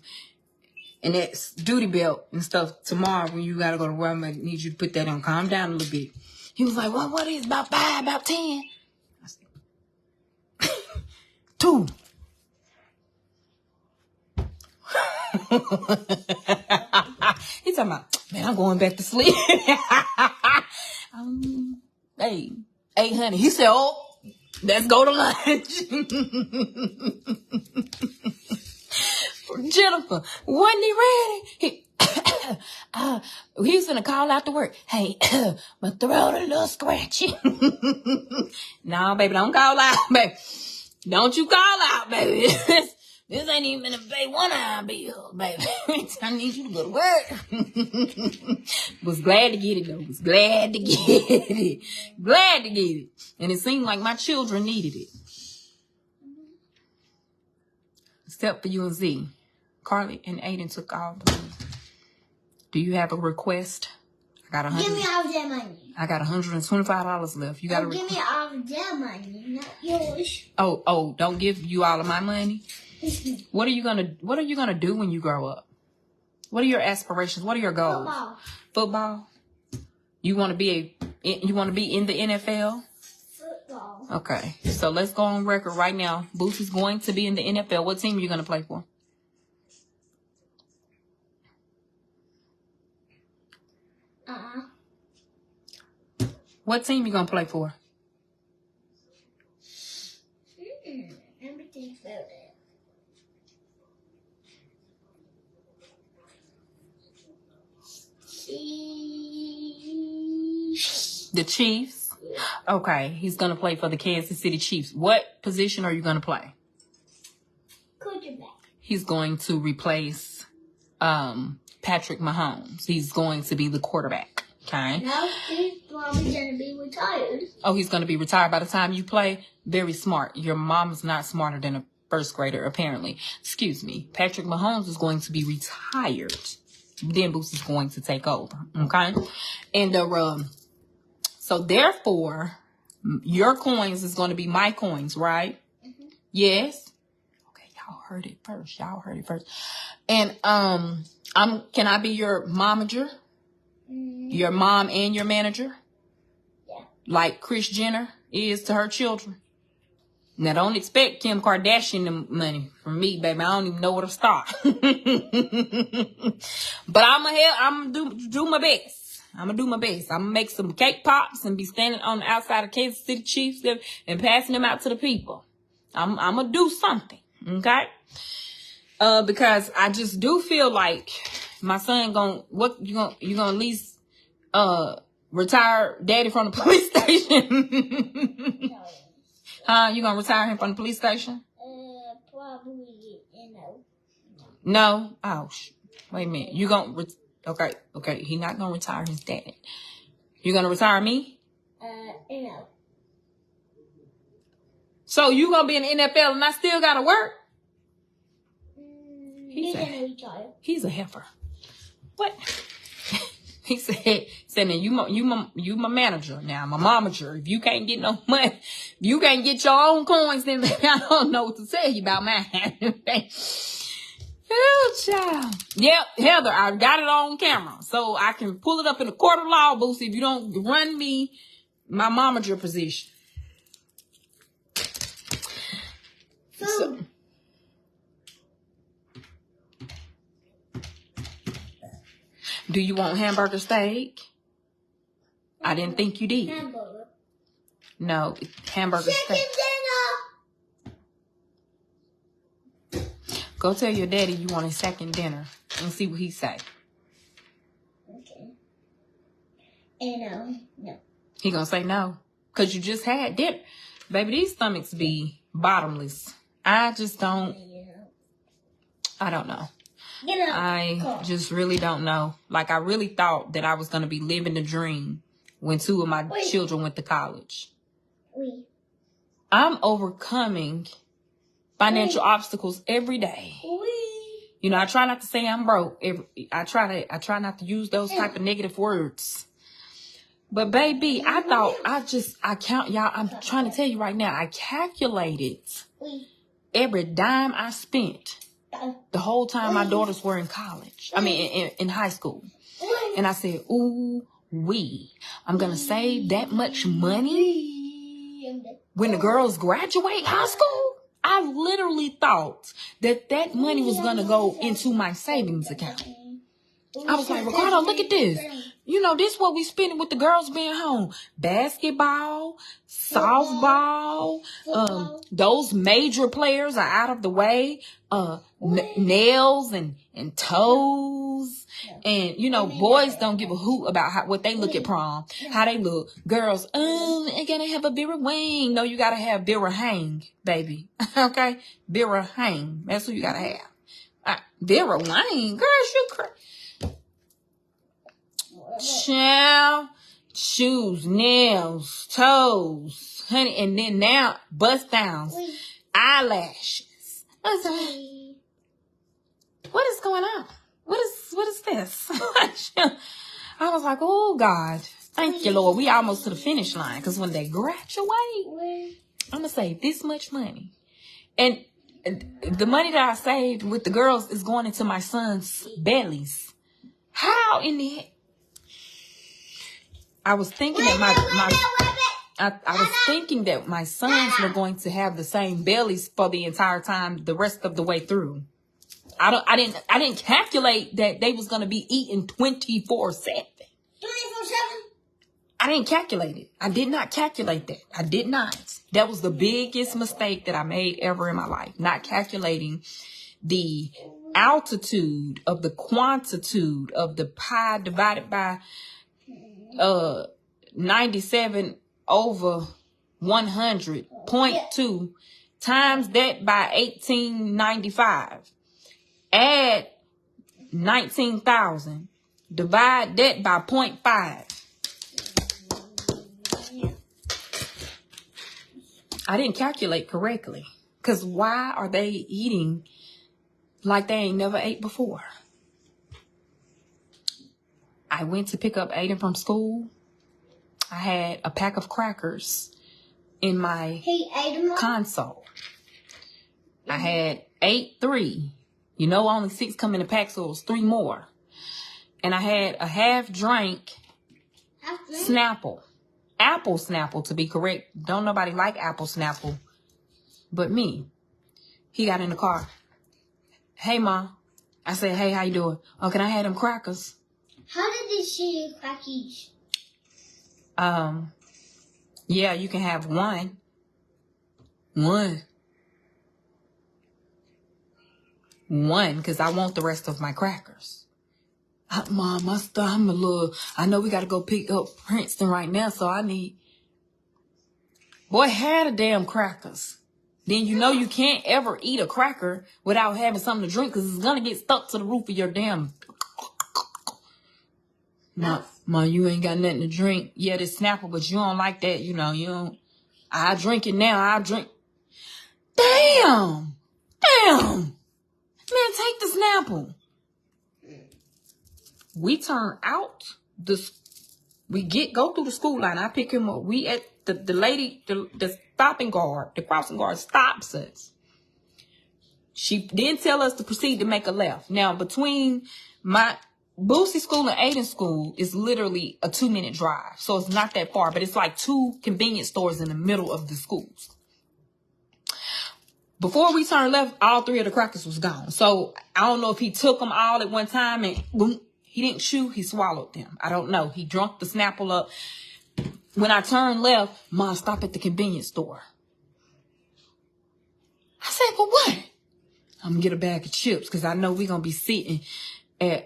and that duty belt and stuff tomorrow when you gotta go to work. I'm gonna need you to put that on. Calm down a little bit. He was like, well, what is about 5, about 10? I said, 2. He talking about, man, I'm going back to sleep. Hey, 800. He said, oh, let's go to lunch. Jennifer, wasn't he ready? He was gonna call out to work. Hey, my throat a little scratchy. No, baby, don't call out, baby. Don't you call out, baby. This ain't even a pay one eye bill, baby. I need you to go to work. Was glad to get it, though. Was glad to get it. Glad to get it. And it seemed like my children needed it. Except for you and Z. Carly and Aiden took all the money. Do you have a request? I got Give me all that money. I got $125 left. You got to give me all of their money, not yours. Oh, don't give you all of my money. What are you gonna do when you grow up? What are your aspirations? What are your goals? Football. You want to be in the NFL? Football. Okay. So let's go on record right now. Boots is going to be in the NFL. What team are you going to play for? What team you going to play for? Let me think about it. The Chiefs? Okay, he's going to play for the Kansas City Chiefs. What position are you going to play? Quarterback. He's going to replace Patrick Mahomes. He's going to be the quarterback. Okay? No, he's probably going to be retired. Oh, he's going to be retired by the time you play? Very smart. Your mom's not smarter than a first grader, apparently. Excuse me. Patrick Mahomes is going to be retired. Then Boots is going to take over. Okay? And so therefore, your coins is going to be my coins, right? Mm-hmm. Yes? Okay, y'all heard it first. And can I be your momager? Mm-hmm. Your mom and your manager? Yeah. Like Kris Jenner is to her children. Now, don't expect Kim Kardashian the money from me, baby. I don't even know where to start. But I'm gonna do my best. I'm gonna make some cake pops and be standing on the outside of Kansas City Chiefs and passing them out to the people. I'm gonna do something, okay? Because I just do feel like my son you gonna at least retire daddy from the police station? No. You gonna retire him from the police station? Probably, No? Oh, wait a minute. You gonna... Okay. He not gonna retire his dad. You gonna retire me? No. So you gonna be in the NFL and I still gotta work? He's gonna retire. He's a heifer. What? He said, now you my manager. Now I'm a momager. If you can't get no money, if you can't get your own coins, then I don't know what to tell you about mine. Oh, child. Yep, Heather, I got it on camera. So I can pull it up in the court of law, Boosie, if you don't run me my momager position. So, do you want hamburger steak? I didn't think you did. Hamburger. No, hamburger steak. Dinner. Go tell your daddy you want a second dinner and see what he say. Okay. And no. He gonna say no. Cause you just had dinner. Baby, these stomachs be bottomless. I just don't. I don't know. I just really don't know. Like, I really thought that I was going to be living the dream when 2 of my children went to college. I'm overcoming financial obstacles every day. You know, I try not to say I'm broke. I try not to use those type of negative words. But baby, I thought y'all, I'm trying to tell you right now, I calculated every dime I spent the whole time my daughters were in college. I mean, in high school. And I said, ooh, I'm going to save that much money when the girls graduate high school. I literally thought that money was going to go into my savings account. I was like, Ricardo, look at this. You know, this is what we spending with the girls being home. Basketball, softball, those major players are out of the way. Nails and toes. And, you know, boys don't give a hoot about what they look at prom. How they look. Girls, I gotta have a Vera Wang. No, you gotta have Vera Hang, baby. Okay? Vera Hang. That's what you gotta have. Vera Wang? Girl, you crazy. Child, shoes, nails, toes, honey, and then now bust downs, eyelashes. What is going on? What is this? I was like, oh God, thank you, Lord. We almost to the finish line, because when they graduate, I'm gonna save this much money, and the money that I saved with the girls is going into my son's bellies. How in the heck? I was thinking that I was thinking that my sons were going to have the same bellies for the entire time, the rest of the way through. I didn't calculate that they was going to be eating 24/7. 24/7? I didn't calculate it. I did not calculate that. I did not. That was the biggest mistake that I made ever in my life. Not calculating the altitude of the quantitude of the pi divided by 97 over 100.2 times that by 1895. Add 19,000. Divide that by 0.5. I didn't calculate correctly. Because why are they eating like they ain't never ate before? I went to pick up Aiden from school. I had a pack of crackers in my console. I had 3. You know, only 6 come in a pack, so it was 3 more. And I had a half drink Snapple. Apple Snapple, to be correct. Don't nobody like apple Snapple but me. He got in the car. Hey, Ma. I said, hey, how you doing? Oh, can I have them crackers? How did they see your crackies? Yeah, you can have one. One, because I want the rest of my crackers. Mom, I know we got to go pick up Princeton right now, so I need... Boy, had a damn crackers. Then you know you can't ever eat a cracker without having something to drink, because it's going to get stuck to the roof of your damn... Ma, you ain't got nothing to drink. Yeah, this Snapple, but you don't like that. You know, you don't... I drink it now. I drink... Damn! Man, take the Snapple. We turned out we go through the school line. I pick him up. We at the lady, the stopping guard, the crossing guard stops us. She then tell us to proceed to make a left. Now, between my Boosie school and Aiden school is literally a 2-minute drive. So it's not that far, but it's like 2 convenience stores in the middle of the schools. Before we turned left, all 3 of the crackers was gone. So I don't know if he took them all at one time and boom, he didn't chew, he swallowed them. I don't know. He drunk the Snapple up. When I turned left, Mom stopped at the convenience store. I said, "For what?" "I'm gonna get a bag of chips because I know we're gonna be sitting at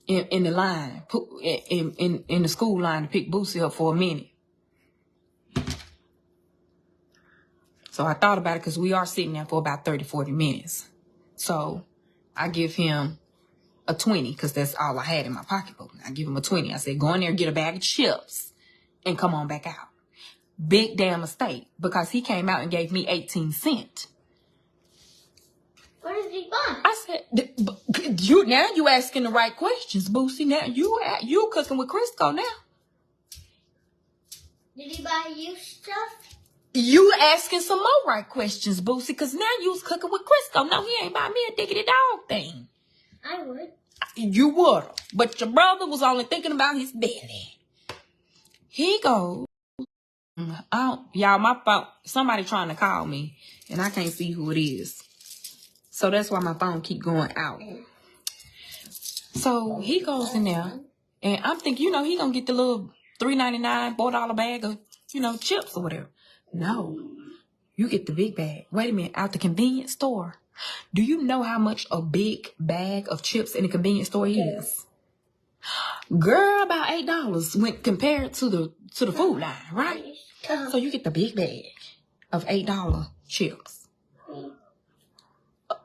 in the line, in the school line to pick Boosie up for a minute." So I thought about it because we are sitting there for about 30, 40 minutes. So I give him a 20 because that's all I had in my pocketbook. I give him a 20. I said, "Go in there, get a bag of chips and come on back out." Big damn mistake because he came out and gave me 18 cents. What did he buy? I said, now you asking the right questions, Boosie. Now you cooking with Crisco now. Did he buy you stuff? You asking some more right questions, Boosie, because now you's cooking with Crisco. No, he ain't buy me a diggity dog thing. I would. You would, but your brother was only thinking about his belly. He goes, y'all, my phone, somebody trying to call me, and I can't see who it is. So that's why my phone keep going out. So he goes in there, and I'm thinking, he gonna get the little $3.99, $4 bag of, chips or whatever. No, you get the big bag. Wait a minute, out the convenience store. Do you know how much a big bag of chips in a convenience store is? Girl, about $8 when compared to the food line, right? So you get the big bag of $8 chips.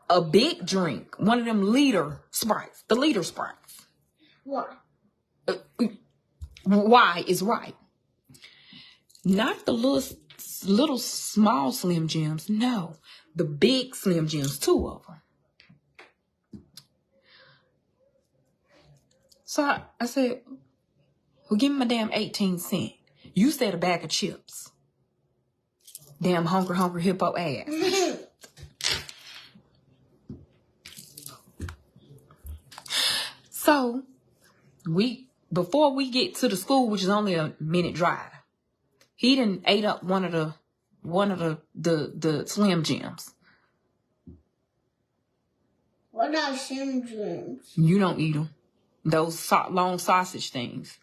A big drink, one of them liter Sprites, the liter Sprites. Why? Why is right. Not the little small Slim Jims. No, the big Slim Jims, 2 of them. So I said, "Well, give me my damn 18 cents. You said a bag of chips. Damn hungry hippo ass." So before we get to the school, which is only a minute drive, he done ate up one of the Slim Jims. What are Slim Jims? You don't eat them. Those long sausage things.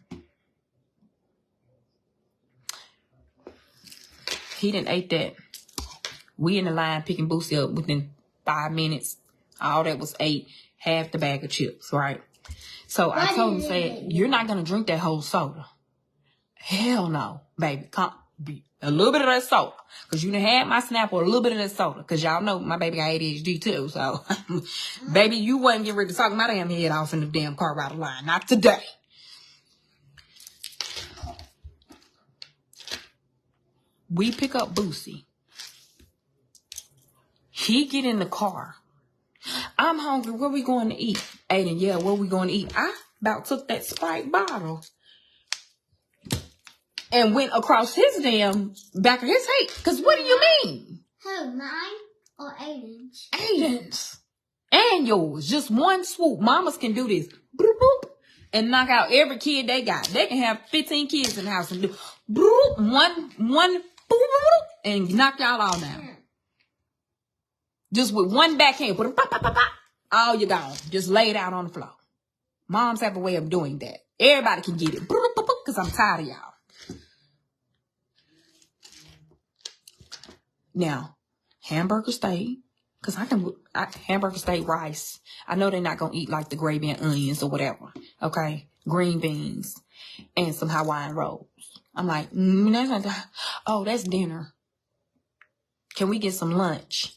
He done ate that. We in the line picking Boosie up within 5 minutes. All that was ate, half the bag of chips, right? So I told him, said, "You're not going to drink that whole soda." "Hell no, baby. Can't be a little bit of that soda. Because you done had my Snapple, a little bit of that soda. Because y'all know my baby got ADHD too. So, baby, you wasn't getting ready to talk my damn head off in the damn car out of line. Not today." We pick up Boosie. He get in the car. "I'm hungry. Where we going to eat?" "Aiden, yeah, where we going to eat?" I about took that Sprite bottle and went across his damn back of his head. Because what do you mean? Who, mine or Aiden's? Aiden's. And yours. Just one swoop. Mamas can do this. Boop, boop, and knock out every kid they got. They can have 15 kids in the house and do boop, one, boop, boop, and knock y'all all down. Just with one backhand, put them pop, pop, pop, pop. All you gone. Just lay it out on the floor. Moms have a way of doing that. Everybody can get it. Because I'm tired of y'all. Now, hamburger steak. Because hamburger steak rice. I know they're not going to eat like the gravy and onions or whatever. Okay? Green beans. And some Hawaiian rolls. I'm like, that's dinner. Can we get some lunch?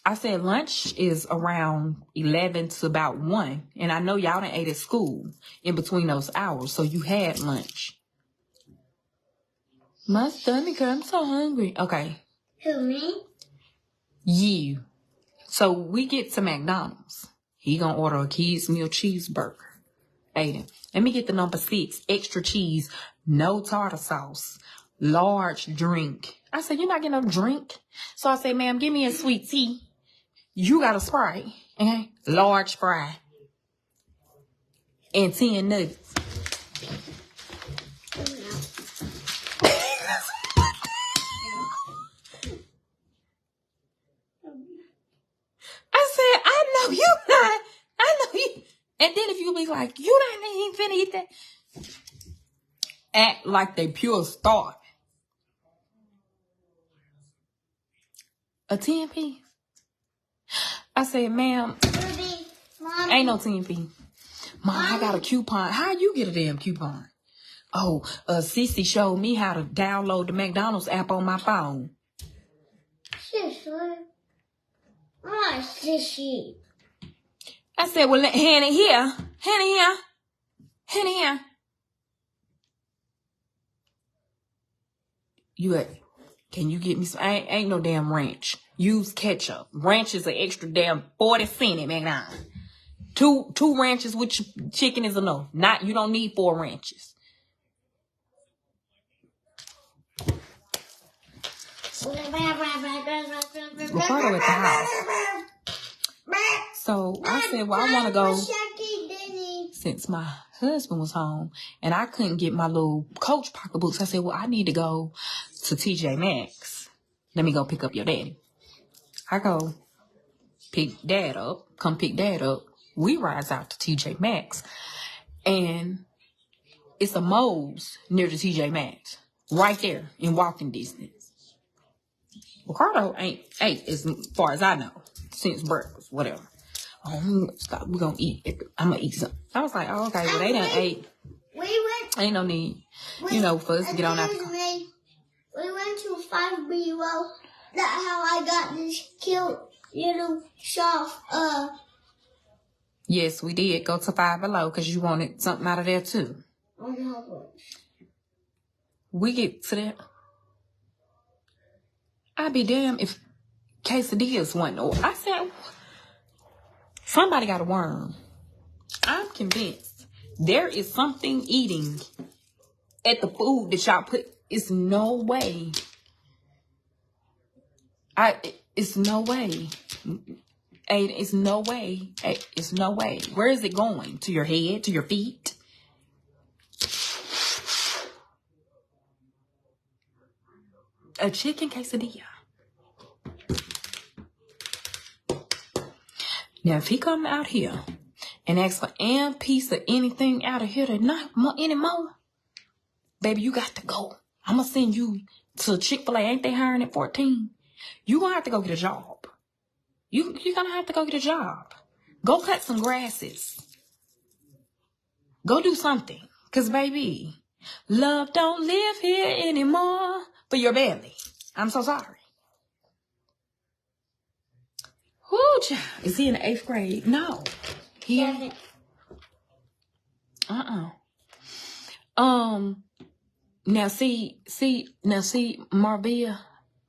I said lunch is around 11 to about 1. And I know y'all done ate at school in between those hours. So you had lunch. My stomach, I'm so hungry. Okay. Who, me? You. So we get to McDonald's. He gonna order a kids meal cheeseburger. Aiden, let me get the number 6, extra cheese, no tartar sauce, large drink. I said, you're not getting no drink? So I said, ma'am, give me a sweet tea. You got a Sprite, okay? Large fry. And 10 nuggets. I said, I know you not. I know you. And then if you be like, you not even finna eat that. Act like they pure starving. A 10p? I said, ma'am, ain't no 10p. Mom, I got a coupon. How you get a damn coupon? Oh, Cece showed me how to download the McDonald's app on my phone. Sissy. My sissy. I said, well, hand it here. Hand it here. Hand it here. Can you get me some? Ain't no damn ranch. Use ketchup. Ranch is an extra damn 40 cents at McDonald's. Two ranches with chicken is enough. You don't need 4 ranches. Ricardo at the house. So I said, well, I want to go since my husband was home and I couldn't get my little Coach pocketbooks. I said, well, I need to go to TJ Maxx. Let me go pick up your daddy. I go pick dad up. Come pick dad up. We rides out to TJ Maxx. And it's a Moe's near the TJ Maxx. Right there in walking distance. Ricardo ain't ate as far as I know since breakfast, whatever. Oh, stop. We're going to eat. I'm going to eat something. I was like, oh, okay. Well, they done ate. Ain't no need, for us to get on after. We went to 5 Below. That's how I got this cute little soft, Yes, we did go to 5 Below because you wanted something out of there too. Oh, no. We get to that. I'd be damned if quesadillas wasn't. I said, somebody got a worm. I'm convinced there is something eating at the food that y'all put. It's no way. It's no way. It's no way. It's no way. Where is it going? To your head? To your feet? A chicken quesadilla. Now, if he come out here and ask for any piece of anything out of here tonight, anymore, baby, you got to go. I'm going to send you to Chick-fil-A. Ain't they hiring at 14? You going to have to go get a job. You're going to have to go get a job. Go cut some grasses. Go do something. Because, baby, love don't live here anymore for your belly. I'm so sorry. Whoo, child. Is he in the 8th grade? No. He ain't. Now see,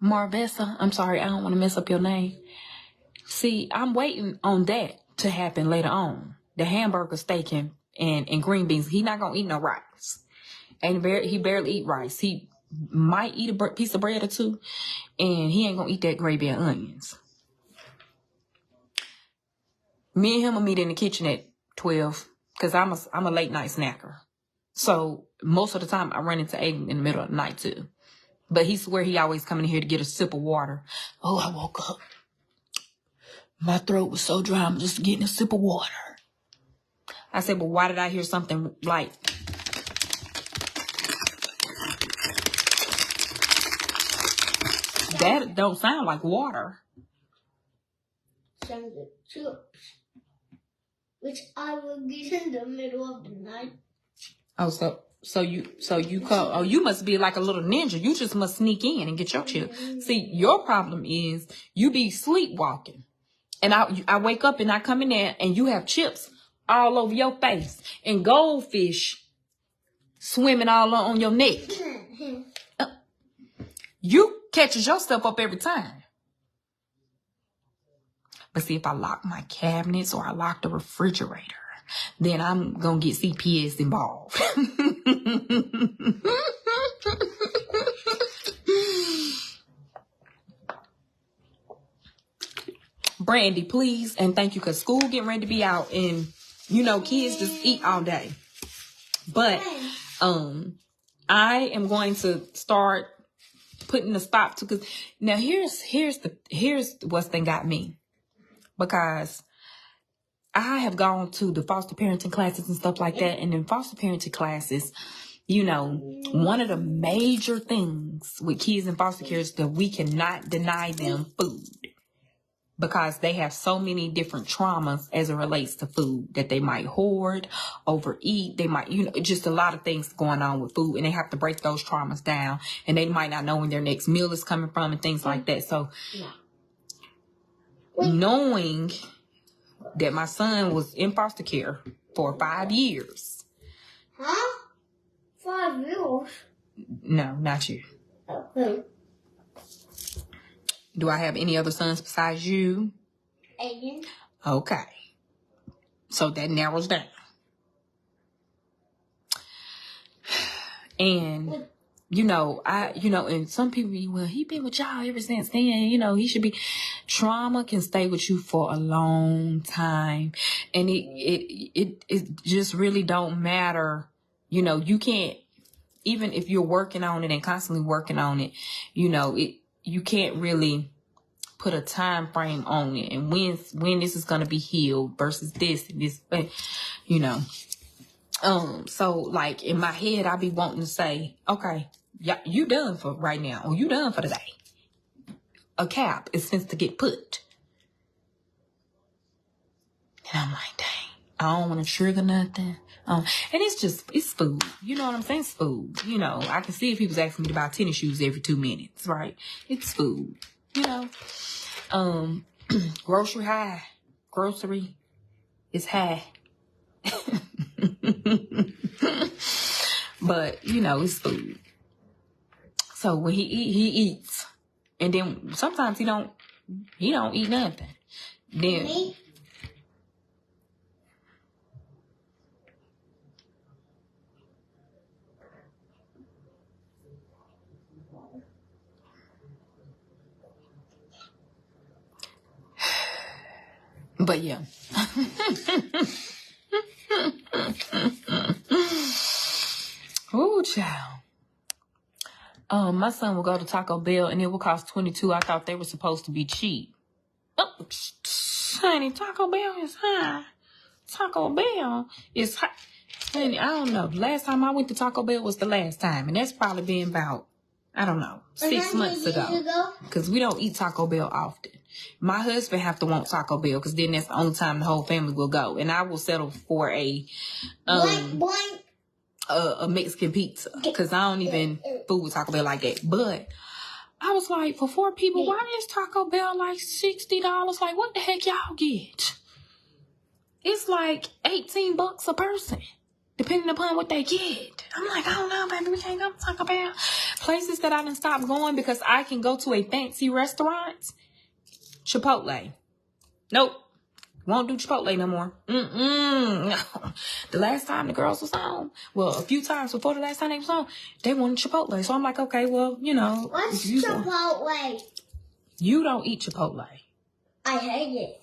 Marvessa, I'm sorry, I don't want to mess up your name. See, I'm waiting on that to happen later on. The hamburger, steak, and green beans. He not going to eat no rice. He barely eat rice. He might eat a piece of bread or two, and he ain't going to eat that gravy and onions. Me and him will meet in the kitchen at 12, because I'm a late night snacker. So most of the time I run into Aiden in the middle of the night too. But he swear he always coming in here to get a sip of water. Oh, I woke up. My throat was so dry, I'm just getting a sip of water. I said, well, why did I hear something like... That don't sound like water. Sounds like chips. Which I will get in the middle of the night. Oh, so you call, oh, you must be like a little ninja. You just must sneak in and get your chips. See, your problem is you be sleepwalking. And I wake up and I come in there and you have chips all over your face and goldfish swimming all on your neck. You catches yourself up every time. But see, if I lock my cabinets or I lock the refrigerator, then I'm going to get CPS involved. Brandy, please and thank you, because school getting ready to be out and, you know, kids just eat all day. But I am going to start putting a stop to, because now here's what's then got me, because I have gone to the foster parenting classes and stuff like that, and in foster parenting classes, you know, one of the major things with kids in foster care is that we cannot deny them food, because they have so many different traumas as it relates to food, that they might hoard, overeat. They might, you know, just a lot of things going on with food, and they have to break those traumas down, and they might not know when their next meal is coming from and things like that. So knowing that my son was in foster care for 5 years. Huh? 5 years? No, not you. Okay. Do I have any other sons besides you? Aiden. Okay. So that narrows down. And, you know, and some people, well, he been with y'all ever since then, you know, he should be. Trauma can stay with you for a long time. And it just really don't matter. You know, you can't, even if you're working on it and constantly working on it, you know, you can't really put a time frame on it and when this is going to be healed versus this and this, you know. So like in my head, I be wanting to say, okay, yeah, you done for right now, or you done for today. A cap is supposed to get put. And I'm like, dang, I don't want to trigger nothing. And it's food. You know what I'm saying? It's food. You know, I can see if he was asking me to buy tennis shoes every 2 minutes, right? It's food. You know, grocery is high. But, you know, it's food. So when he eats. And then sometimes he don't eat nothing. Then but yeah. Oh, child. My son will go to Taco Bell and it will cost $22. I thought they were supposed to be cheap. Oh, honey, Taco Bell is high. Taco Bell is high. Honey, I don't know. The last time I went to Taco Bell was the last time. And that's probably been about, I don't know, 6 months ago. Because we don't eat Taco Bell often. My husband have to want Taco Bell because then that's the only time the whole family will go. And I will settle for a Mexican pizza because I don't even food with Taco Bell like that. But I was like, for 4 people, why is Taco Bell like $60? Like, what the heck y'all get? It's like $18 a person, depending upon what they get. I'm like, I don't know, baby, we can't go to Taco Bell. Places that I done stopped going because I can go to a fancy restaurant. Chipotle. Nope. Won't do Chipotle no more. No. The last time the girls was home, well, a few times before the last time they was home, they wanted Chipotle. So I'm like, okay, well, you know. What's Chipotle? You don't eat Chipotle. I hate it.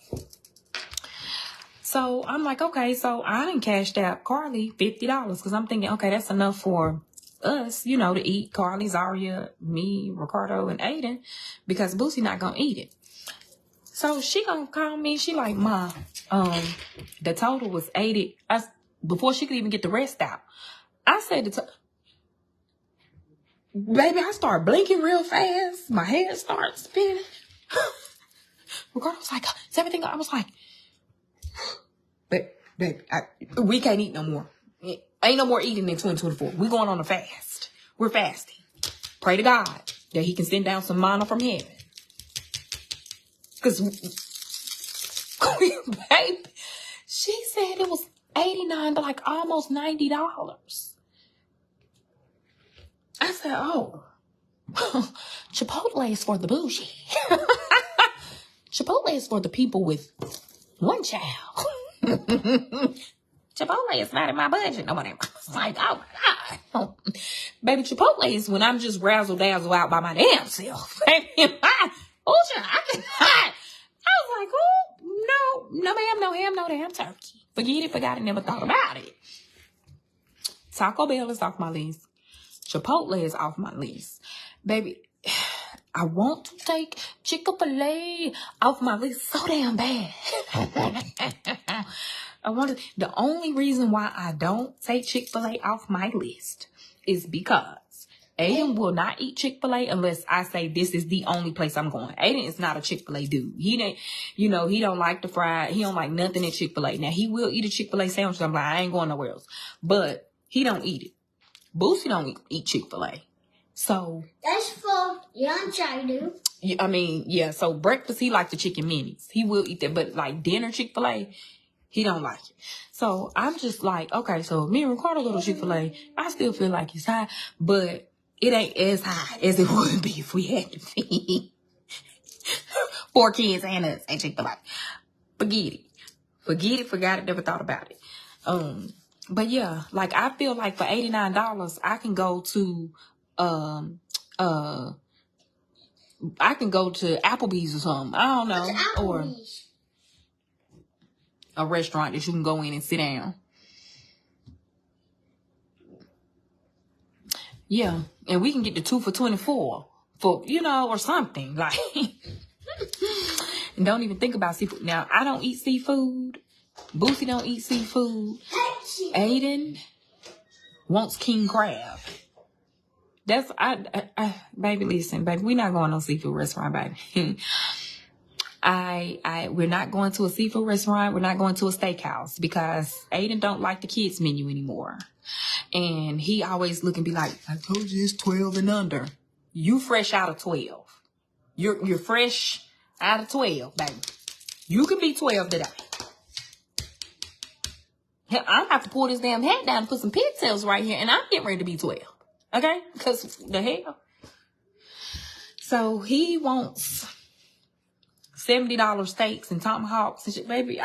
So I'm like, okay, so I done cashed out Carly $50 because I'm thinking, okay, that's enough for us, you know, to eat. Carly, Zaria, me, Ricardo, and Aiden, because Boosie not gonna eat it. So she gonna call me. She like, Ma, the total was 80. Before she could even get the rest out, I said, baby, I start blinking real fast. My head starts spinning. Ricardo was like, is everything? I was like, baby, we can't eat no more. Ain't no more eating in 2024. We going on a fast. We're fasting. Pray to God that he can send down some manna from heaven. Because, baby, she said it was $89 to like almost $90. I said, oh, Chipotle is for the bougie. Chipotle is for the people with one child. Chipotle is not in my budget. No, whatever. It's like, oh my God. Baby, Chipotle is when I'm just razzle dazzle out by my damn self. Baby, I was like, oh, no ma'am, no ham, no damn turkey. Forget it, forgot it, never thought about it. Taco Bell is off my list. Chipotle is off my list. Baby, I want to take Chick-fil-A off my list so damn bad. The only reason why I don't take Chick-fil-A off my list is because Aiden will not eat Chick-fil-A unless I say this is the only place I'm going. Aiden is not a Chick-fil-A dude. He don't like the fried. He don't like nothing at Chick-fil-A. Now, he will eat a Chick-fil-A sandwich. I'm like, I ain't going nowhere else. But he don't eat it. Boosie don't eat Chick-fil-A. So. That's for lunch I do. I mean, yeah. So breakfast, he like the chicken minis. He will eat that. But like dinner Chick-fil-A, he don't like it. So I'm just like, okay, so me and Ricardo go to Chick-fil-A. I still feel like it's high. But it ain't as high as it would be if we had to feed 4 kids and us at Chick-fil-A. Forget it, forgot it, never thought about it. But yeah, like I feel like for $89, I can go to Applebee's or something. I don't know. Or a restaurant that you can go in and sit down. Yeah. And we can get the 2 for $24 for, or something. Like, and don't even think about seafood. Now, I don't eat seafood. Boosie don't eat seafood. Aiden wants king crab. That's, baby, listen, baby, we're not going to no seafood restaurant, baby. We're not going to a seafood restaurant. We're not going to a steakhouse because Aiden don't like the kids menu anymore. And he always look and be like, I told you it's 12 and under. You fresh out of 12. You're fresh out of 12, baby. You can be 12 today. I'm going to have to pull this damn hat down and put some pigtails right here. And I'm getting ready to be 12. Okay? Because the hell. So he wants $70 steaks and tomahawks and shit. Baby,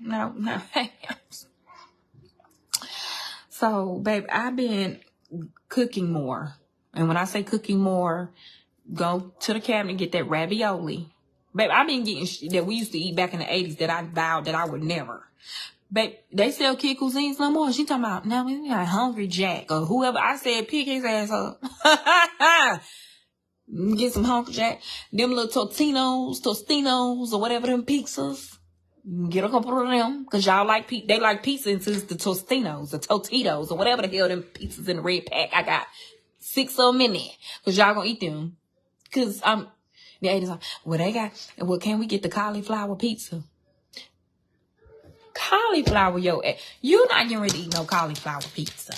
no. So, babe, I've been cooking more. And when I say cooking more, go to the cabinet and get that ravioli. Babe, I've been getting shit that we used to eat back in the 80s that I vowed that I would never. Babe, they sell kid cuisines no more. She talking about, now we got Hungry Jack or whoever. I said, pick his ass up. Get some Hungry Jack. Them little Tostinos, or whatever them pizzas. Get a couple of them. Cause y'all like, they like pizza into the Tostinos or Totitos or whatever the hell them pizzas in the red pack. I got 6 of them in there. Cause y'all gonna eat them. Cause the 80s, well, can we get the cauliflower pizza? Cauliflower, you're not getting ready to eat no cauliflower pizza.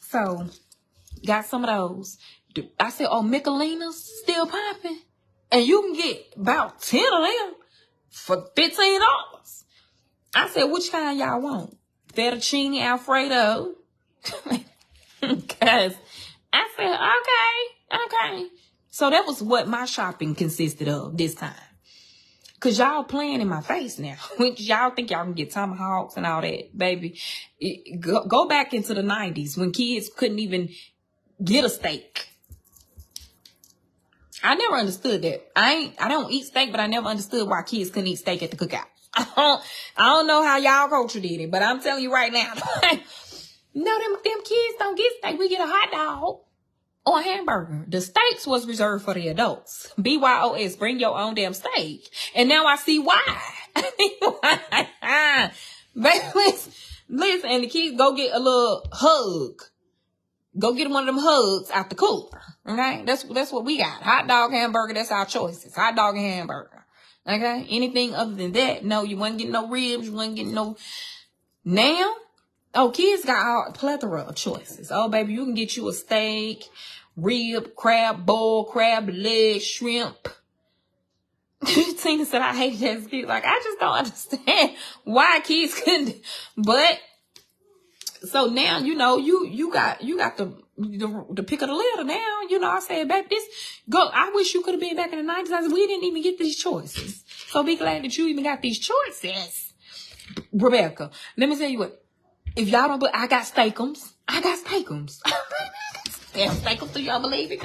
So, got some of those. I said, oh, Michelina's still popping. And you can get about 10 of them for $15. I said, which kind y'all want? Fettuccine Alfredo. Because I said, okay. So that was what my shopping consisted of this time. Cause y'all playing in my face now. Y'all think y'all can get tomahawks and all that, baby. Go back into the 90s when kids couldn't even get a steak. I never understood that. I don't eat steak, but I never understood why kids couldn't eat steak at the cookout. I don't know how y'all culture did it, but I'm telling you right now. No, them kids don't get steak. We get a hot dog or a hamburger. The steaks was reserved for the adults. BYOS, bring your own damn steak. And now I see why. Listen, and the kids go get a little hug. Go get one of them hugs out the cooler. Okay? That's what we got. Hot dog, hamburger, that's our choices. Hot dog and hamburger. Okay? Anything other than that, no, you wasn't getting no ribs, you wasn't getting no. Now, kids got a plethora of choices. Oh, baby, you can get you a steak, rib, crab bowl, crab leg, shrimp. Tina said I hate that kid. Like, I just don't understand why kids couldn't. But so now you got the the pick of the litter now. You know, I said, baby, I wish you could have been back in the 90s. I said, we didn't even get these choices. So be glad that you even got these choices. Rebecca, let me tell you what. If y'all don't believe, I got steakums. Damn steakums, do y'all believe it?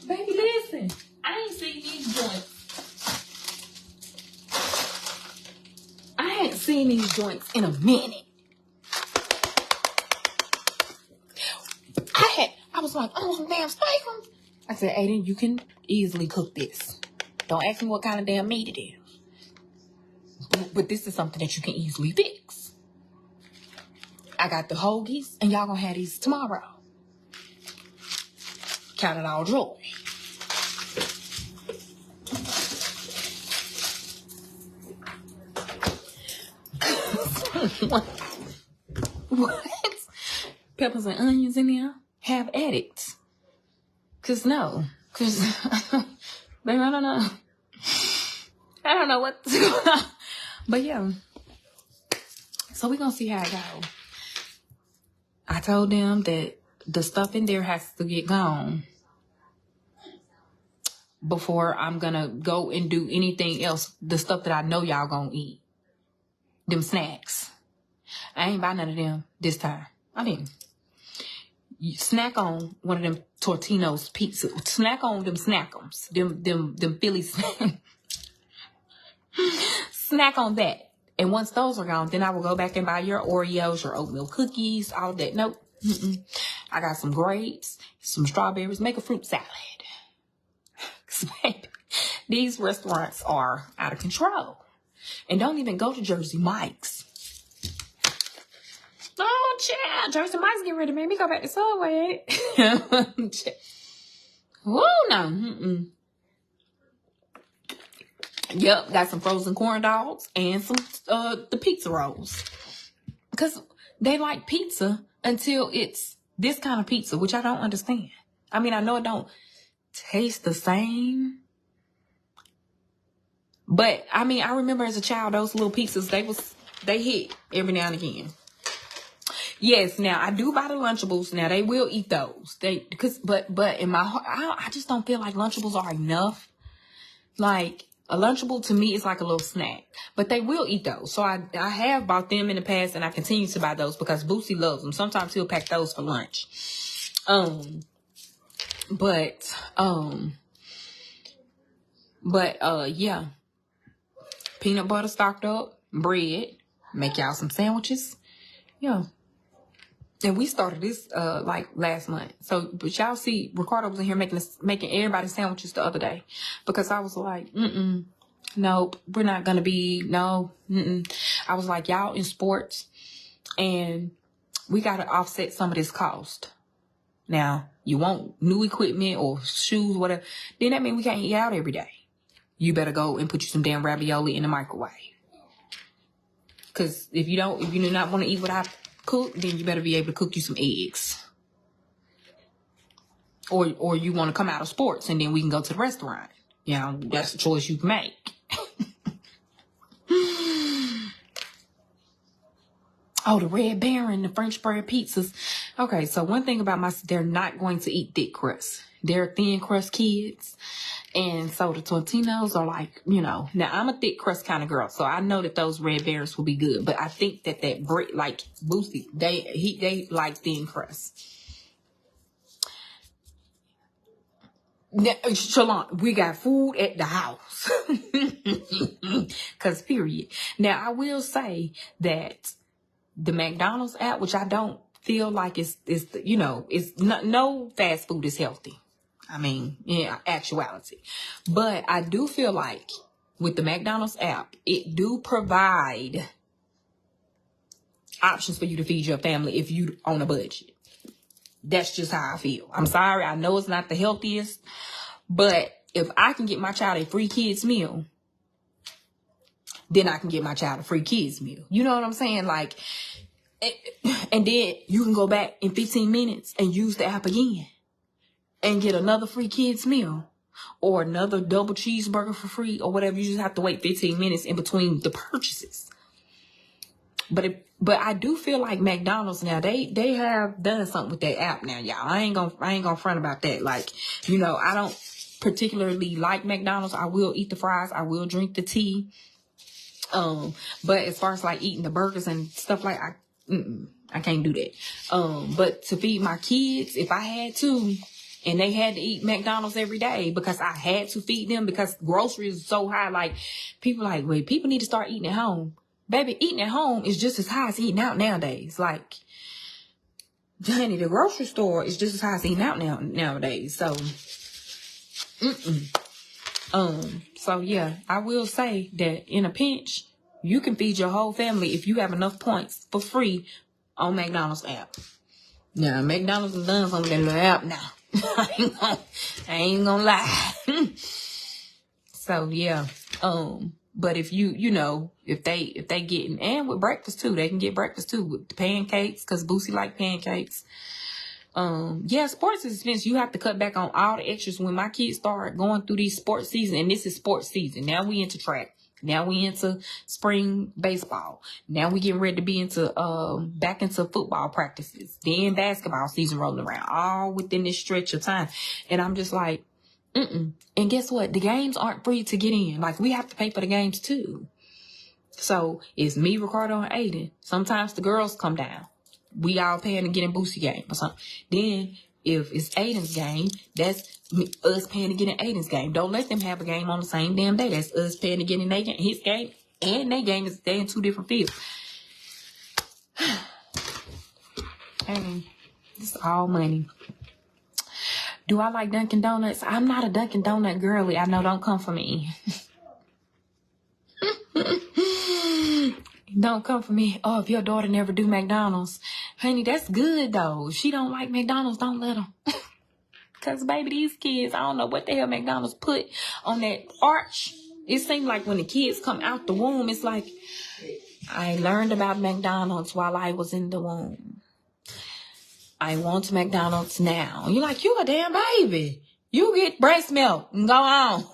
Baby, listen. I ain't seen these joints. I ain't seen these joints in a minute. I was like, oh, some damn steakums. I said, Aiden, you can easily cook this. Don't ask me what kind of damn meat it is. But this is something that you can easily fix. I got the hoagies, and y'all gonna have these tomorrow. Count it all joy. What? Peppers and onions in there? Have at it. Cause baby, I don't know. I don't know what's going on. But yeah. So we're gonna see how it goes. I told them that the stuff in there has to get gone before I'm gonna go and do anything else. The stuff that I know y'all gonna eat. Them snacks. I ain't buy none of them this time. I mean, you snack on one of them Tortino's pizza. Snack on them snackums. Them Philly snacks. Snack on that. And once those are gone, then I will go back and buy your Oreos, your oatmeal cookies, all that. Nope. I got some grapes, some strawberries. Make a fruit salad. These restaurants are out of control. And don't even go to Jersey Mike's. Oh, child. Jersey Mike's getting ready to make me go back to Subway. Woo, no. Yep, got some frozen corn dogs and some the pizza rolls. Because they like pizza until it's this kind of pizza, which I don't understand. I mean, I know it don't taste the same. But, I mean, I remember as a child, those little pizzas, they hit every now and again. Yes, now, I do buy the Lunchables. Now, they will eat those. But in my heart, I just don't feel like Lunchables are enough. Like, a Lunchable to me is like a little snack. But they will eat those. So I have bought them in the past, and I continue to buy those because Boosie loves them. Sometimes he'll pack those for lunch. Yeah. Peanut butter stocked up, bread, make y'all some sandwiches. Yeah. And we started this like last month. So, but y'all see, Ricardo was in here making everybody sandwiches the other day. Because I was like, nope, we're not going to be, no, I was like, y'all in sports, and we got to offset some of this cost. Now, you want new equipment or shoes, whatever, then that means we can't eat out every day. You better go and put you some damn ravioli in the microwave. Because if you do not want to eat what I cook, then you better be able to cook you some eggs. Or you want to come out of sports and then we can go to the restaurant. You know, that's the choice you can make. Oh, the Red Baron, the French bread pizzas. Okay, so one thing about they're not going to eat thick crust. They're thin crust kids. And so the Tortinos are like, you know, now I'm a thick crust kind of girl, so I know that those Red Barons will be good. But I think that bread, like Boosie, they like thin crust. Now, Shalon, we got food at the house. Cause period. Now I will say that the McDonald's app, which I don't feel like it's no fast food is healthy. I mean, yeah, actuality. But I do feel like with the McDonald's app, it do provide options for you to feed your family if you on a budget. That's just how I feel. I'm sorry. I know it's not the healthiest, but if I can get my child a free kids meal, then I can get my child a free kids meal. You know what I'm saying? Like, and then you can go back in 15 minutes and use the app again. And get another free kids meal or another double cheeseburger for free or whatever. You just have to wait 15 minutes in between the purchases. But But I do feel like McDonald's now, they have done something with their app now, y'all. I ain't gonna front about that. Like, you know, I don't particularly like McDonald's. I will eat the fries. I will drink the tea. But as far as like eating the burgers and stuff like, I can't do that. But to feed my kids, if I had to, and they had to eat McDonald's every day because I had to feed them because groceries are so high. Like, people like, wait, people need to start eating at home. Baby, eating at home is just as high as eating out nowadays. Like, honey, the grocery store is just as high as eating out nowadays. So, so yeah, I will say that in a pinch, you can feed your whole family if you have enough points for free on McDonald's app. Now, McDonald's has done something in the app now. I ain't gonna lie. So yeah, but if you know, if they getting, and with breakfast too, they can get breakfast too with the pancakes, cause Boosie like pancakes. Yeah, sports is expensive. You have to cut back on all the extras. When my kids start going through these sports season, and this is sports season, now we into track. Now we into spring baseball. Now we getting ready to be into back into football practices. Then basketball season rolling around, all within this stretch of time. And I'm just like, And guess what? The games aren't free to get in. Like, we have to pay for the games too. So it's me, Ricardo, and Aiden. Sometimes the girls come down. We all paying to get in Boosie game or something. Then if it's Aiden's game, that's us paying to get in Aiden's game. Don't let them have a game on the same damn day. That's us paying to get in his game, and their game is they in two different fields. Hey, this is all money. Do I like Dunkin' Donuts? I'm not a Dunkin' Donut girly. I know, don't come for me. Don't come for me. Oh, if your daughter never do McDonald's. Honey, that's good, though. If she don't like McDonald's, don't let them. Because, baby, these kids, I don't know what the hell McDonald's put on that arch. It seems like when the kids come out the womb, it's like, I learned about McDonald's while I was in the womb. I want McDonald's now. You're like, you a damn baby. You get breast milk and go on.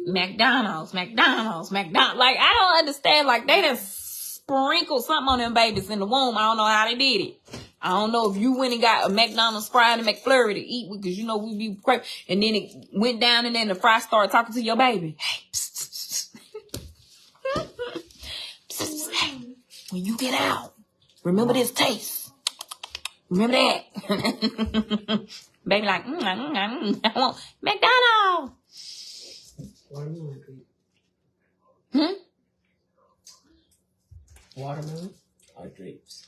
McDonald's. Like, I don't understand. Like, they done sprinkled something on them babies in the womb. I don't know how they did it. I don't know if you went and got a McDonald's fry and a McFlurry to eat with, because you know we be crazy. And then it went down, and then the fry started talking to your baby. Hey, psst, psst, psst. Hey, when you get out, remember this taste. Remember that. Baby like, I want McDonald's. Watermelon grapes. Watermelon or grapes?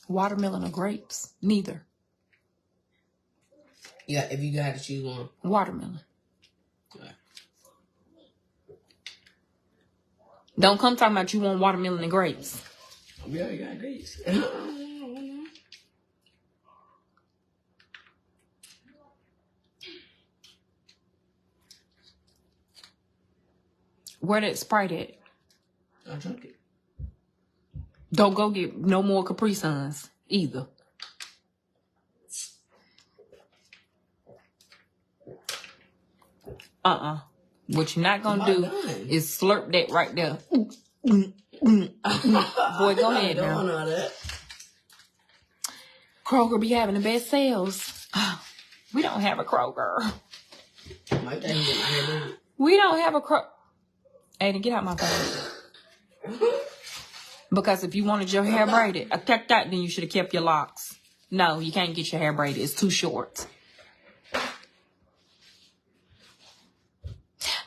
Watermelon or grapes? Neither. Yeah, if you got to choose one. Watermelon. Right. Don't come talking about you want watermelon and grapes. We already got grapes. Where that Sprite at? I drank it. Don't go get no more Capri Suns either. What you're not gonna do is slurp that right there. Boy, go ahead now. I don't know that. Kroger be having the best sales. We don't have a Kroger. My dad get my hair braided. We don't have a Kroger. Aiden, get out my face. Because if you wanted your hair braided, I kept that, then you should have kept your locks. No, you can't get your hair braided. It's too short.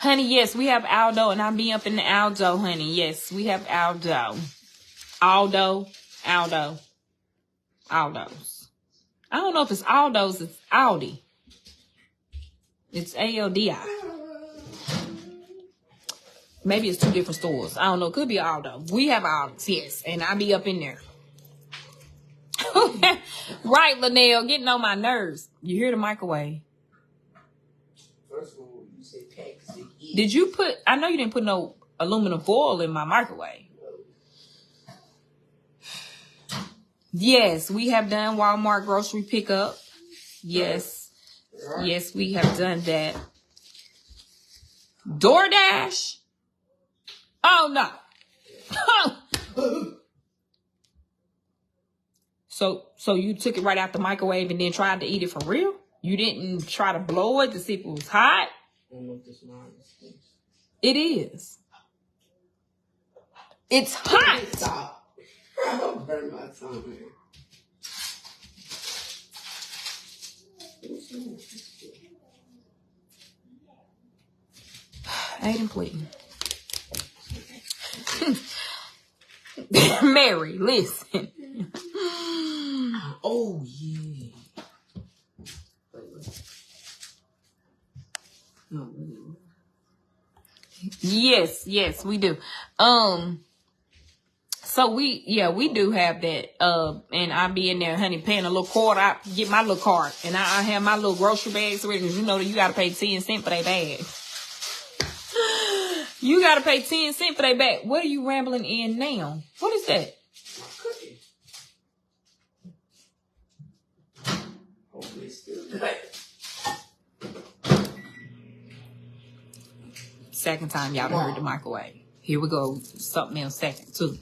Honey, yes, we have Aldo, and I'll be up in the Aldo, honey. Yes, we have Aldo. Aldo's. I don't know if it's Aldo's, it's Aldi. It's ALDI. Maybe it's two different stores. I don't know. It could be Aldo. We have Aldo's, yes. And I'll be up in there. Right, Linnell. Getting on my nerves. You hear the microwave. First of all, you say packs. Did you put... I know you didn't put no aluminum foil in my microwave. Yes, we have done Walmart grocery pickup. Yes. Yes, we have done that. DoorDash? Oh, no. So you took it right out the microwave and then tried to eat it for real? You didn't try to blow it to see if it was hot? I don't know if this line is. It is. It's hot. Stop. I'm burning my tongue, man. Aiden, please. Mary, listen. Oh, yeah. No, really. Yes, we do. So we do have that. And I be in there, honey, paying a little quarter. I get my little cart, and I have my little grocery bags ready, because you know that you gotta pay 10 cents for that bag. You gotta pay 10 cents for that bag. What are you rambling in now? What is that? Cookie. Hopefully it's still good. Second time y'all done heard the microwave. Here we go. Something else second too.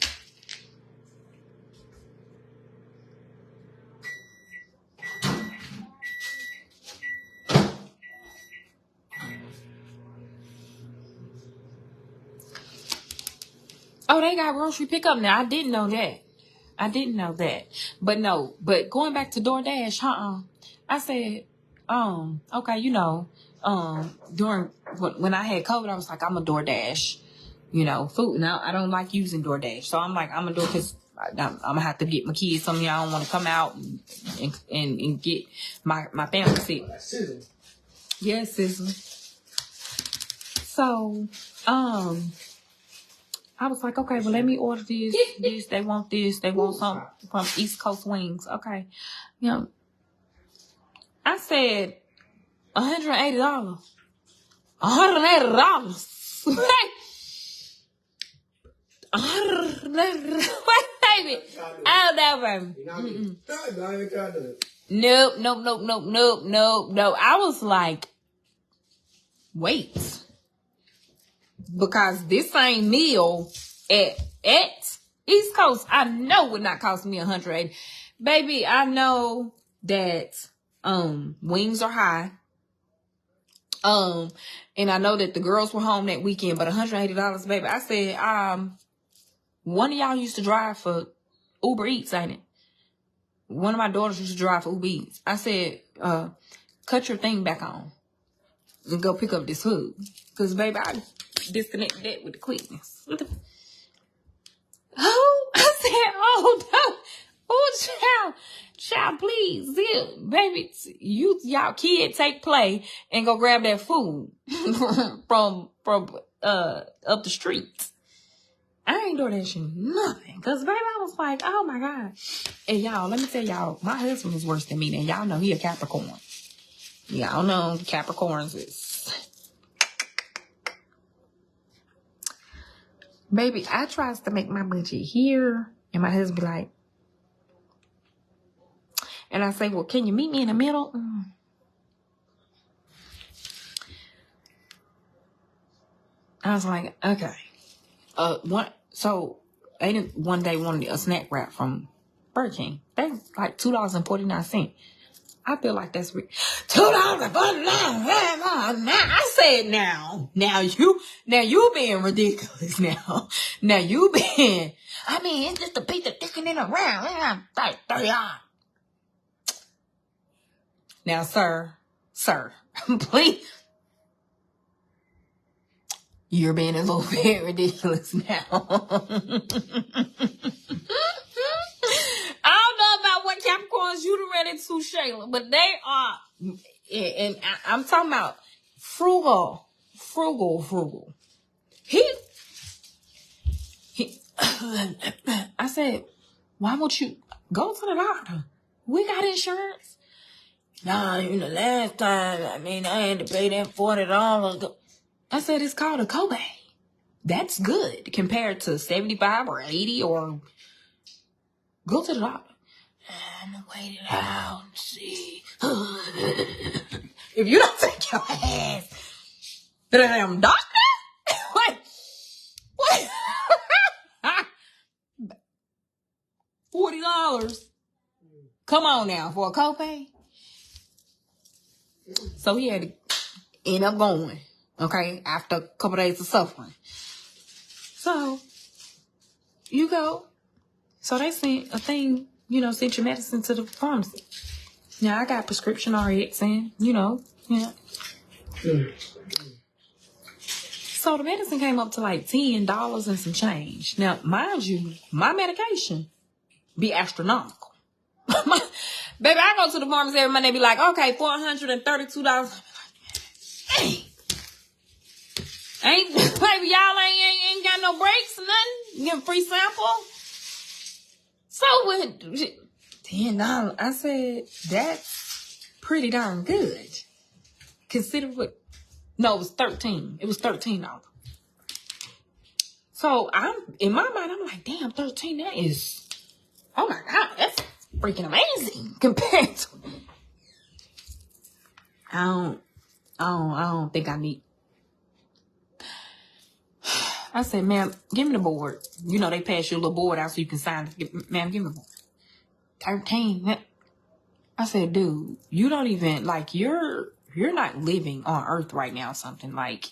Oh, they got grocery pickup now. I didn't know that. But no, but going back to DoorDash, I said, okay, you know, during when I had COVID, I was like, I'm a DoorDash, you know, food. Now I don't like using DoorDash, so I'm like, I'm gonna do it because I'm gonna have to get my kids something. I don't want to come out and get my family sick. Yes, sizzle. So, I was like, okay, well, let me order this. They want this. They want something from East Coast Wings. Okay. You know, I said $180. $180. Wait, baby. Oh, no, baby. Nope. I was like, wait. Because this same meal at East Coast, I know would not cost me $180. Baby, I know that wings are high. And I know that the girls were home that weekend, but $180, baby. I said, one of y'all used to drive for Uber Eats, ain't it? One of my daughters used to drive for Uber Eats. I said, cut your thing back on and go pick up this food. Because, baby, I disconnected that with the quickness. Oh, I said, oh, no. Oh, child, please, baby, y'all kid take play and go grab that food from up the street. I ain't doing that shit nothing. Because, baby, I was like, oh, my God. And, y'all, let me tell y'all, my husband is worse than me. And y'all know he a Capricorn. Y'all know Capricorns is... Baby, I tries to make my budget here. And my husband be like... And I say, well, can you meet me in the middle? I was like, okay. One day wanted a snack wrap from Burger King. That's like $2.49. I feel like that's $2.49. I said now you being ridiculous now. Now you being, I mean, it's just a piece of thickening around. Like $30. Now, sir, please. You're being a little bit ridiculous now. I don't know about what Capricorns you done ran into, Shayla, but they are, and I'm talking about frugal. I said, why won't you go to the doctor? We got insurance. Nah, last time, I had to pay that $40. I said, it's called a copay. That's good compared to 75 or 80 or go to the doctor. I'm going to wait it out and see. If you don't take your ass to the damn doctor, what? $40. Come on now, for a copay. So he had to end up going, okay, after a couple days of suffering. So, you go. So they sent a thing, sent your medicine to the pharmacy. Now, I got prescription RX in, yeah. So the medicine came up to like $10 and some change. Now, mind you, my medication be astronomical. Baby, I go to the pharmacy every month, they be like, okay, $432. Dang. Baby, y'all ain't got no breaks or nothing. You get a free sample. So with $10, I said, that's pretty darn good. Consider what, no, it was $13. It was $13. So in my mind, I'm like, damn, 13, that is, oh my God, that's freaking amazing compared to, I don't think I need. I said, ma'am, give me the board. They pass you a little board out so you can sign it. Ma'am, give me the board. 13. I said, dude, you don't even, like, you're not living on earth right now or something. Like,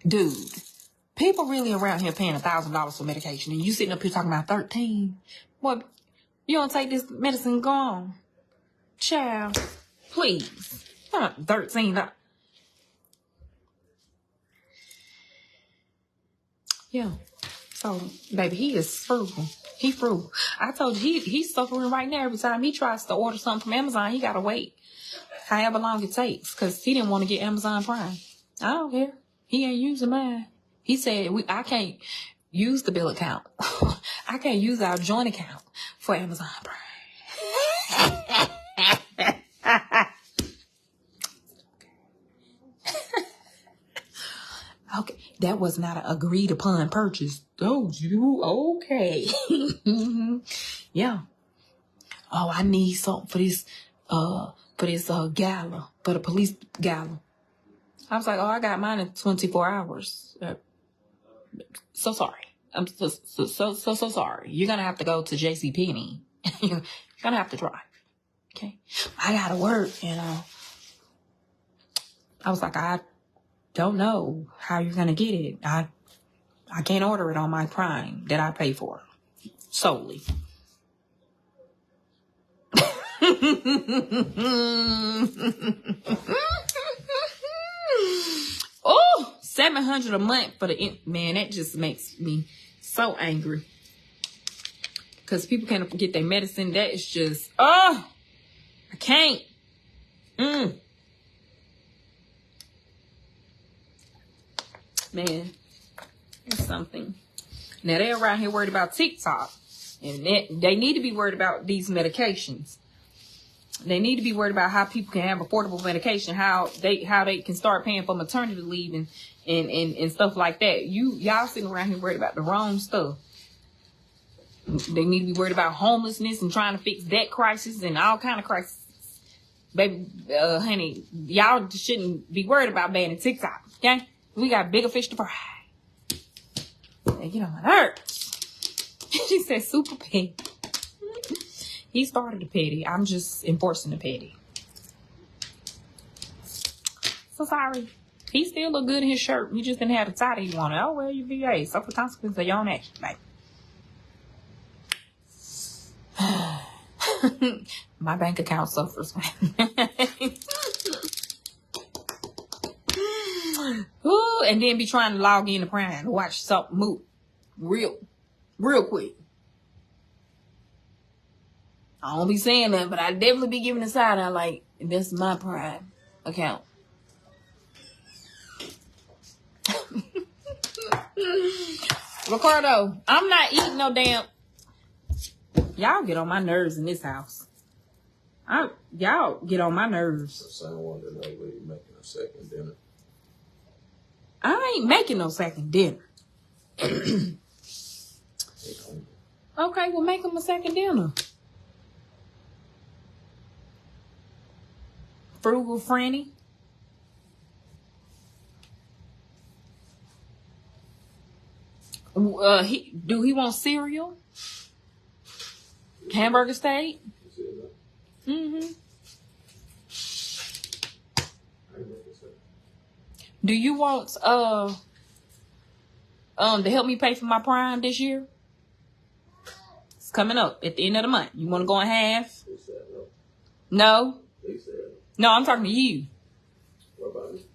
dude, people really around here paying $1,000 for medication and you sitting up here talking about 13. Boy, you don't take this medicine, go on. Child, please. $13. Yeah. So, baby, he is frugal. He frugal. I told you, he's suffering right now. Every time he tries to order something from Amazon, he got to wait however long it takes because he didn't want to get Amazon Prime. I don't care. He ain't using mine. He said, I can't use the bill account. I can't use our joint account for Amazon Prime. Okay, that was not an agreed upon purchase. Oh, you okay? Yeah. Oh, I need something for this gala, for the police gala. I was like, oh, I got mine in 24 hours. So sorry. I'm so sorry. You're gonna have to go to JCPenney. You're gonna have to drive. Okay. I gotta work, I was like, I don't know how you're gonna get it. I can't order it on my Prime that I pay for solely. Oh, $700 a month for the man. That just makes me so angry because people can't get their medicine. That is just I can't. Man, it's something. Now they're around here worried about TikTok, and they need to be worried about these medications. They need to be worried about how people can have affordable medication, how they can start paying for maternity leave and stuff like that. Y'all sitting around here worried about the wrong stuff. They need to be worried about homelessness and trying to fix debt crisis and all kind of crises. Baby, honey, y'all shouldn't be worried about banning TikTok, okay? We got bigger fish to fry. They get on my nerves. She said super petty. He started the petty. I'm just enforcing the petty. So sorry. He still look good in his shirt. You just didn't have the tie that you wanted. Oh, well, you VA. Suffer consequences of your own action, baby. My bank account suffers. Ooh, and then be trying to log in to Prime to watch something move real quick. I don't be saying that, but I definitely be giving a side eye like, this is my Prime account. Ricardo, I'm not eating no damn. Y'all get on my nerves in this house. Y'all get on my nerves. So I wonder whether you're making a second dinner. I ain't making no second dinner. Okay, well, make him a second dinner. Frugal Franny. Do he want cereal? Hamburger steak. You said no. Mm-hmm. I ain't making sense. Do you want to help me pay for my Prime this year? It's coming up at the end of the month. You want to go in half? They said no. No? They said no. No, I'm talking to you. What about me?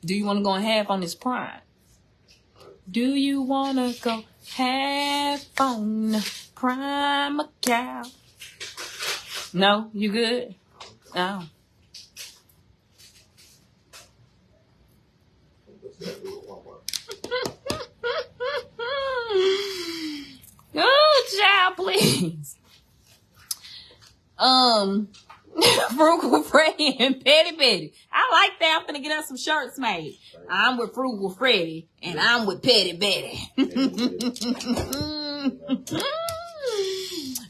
Do you want to go in half on this Prime? Do you want to go half on Prime account? No? You good? No. What's that little Walmart? Oh, child, please. Frugal Freddy and Petty Betty. I like that. I'm finna get us some shirts made. I'm with Frugal Freddy and I'm with Petty Betty.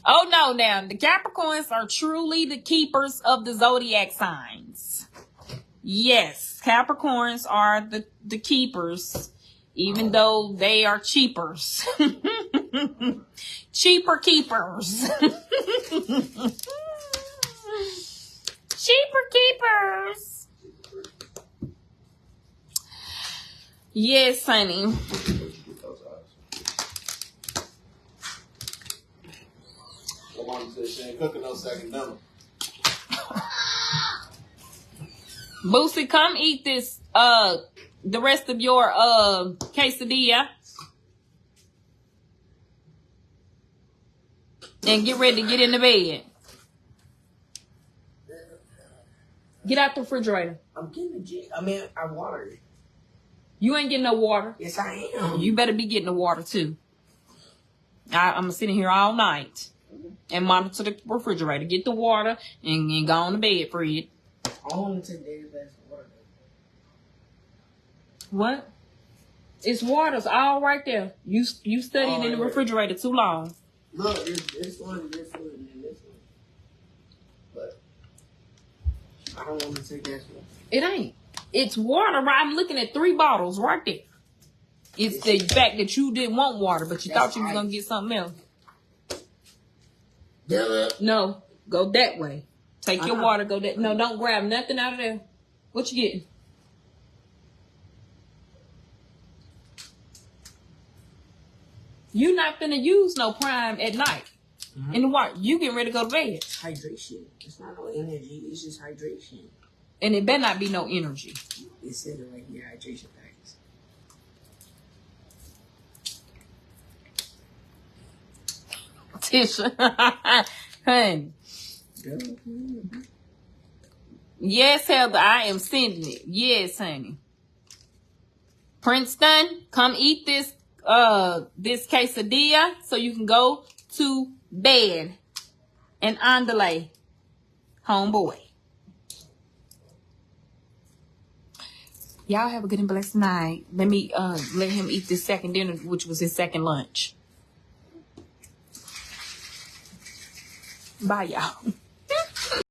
Oh no, now the Capricorns are truly the keepers of the zodiac signs. Yes, Capricorns are the keepers, even though they are cheapers. Cheaper keepers. Cheaper keepers. Yes, honey. My mom said she ain't cooking no second dinner. Boosie, come eat this the rest of your quesadilla. And get ready to get in the bed. Get out the refrigerator. I'm getting the jet. I mean, I watered it. You ain't getting no water. Yes, I am. You better be getting the water too. I'm sitting here all night and monitor the refrigerator. Get the water and go on to bed, Fred. I want to take that glass of water. What? It's water's all right there. You studied in the refrigerator too long. Look, this one, and this one. But I don't want to take that one. It ain't. It's water. I'm looking at 3 bottles right there. It's the fact that you didn't want water, but you thought you was gonna get something else. No, go that way. Take your water. Go that. No, don't grab nothing out of there. What you getting? You not finna use no Prime at night. In the water. You getting ready to go to bed. Hydration. It's not no energy. It's just hydration. And it better not be no energy. It said it right here, hydration packets. Tisha. Honey. Yes, Heather, I am sending it. Yes, honey. Princeton, come eat this quesadilla so you can go to bed. And andale, homeboy. Y'all have a good and blessed night. Let me let him eat this second dinner, which was his second lunch. Bye, y'all.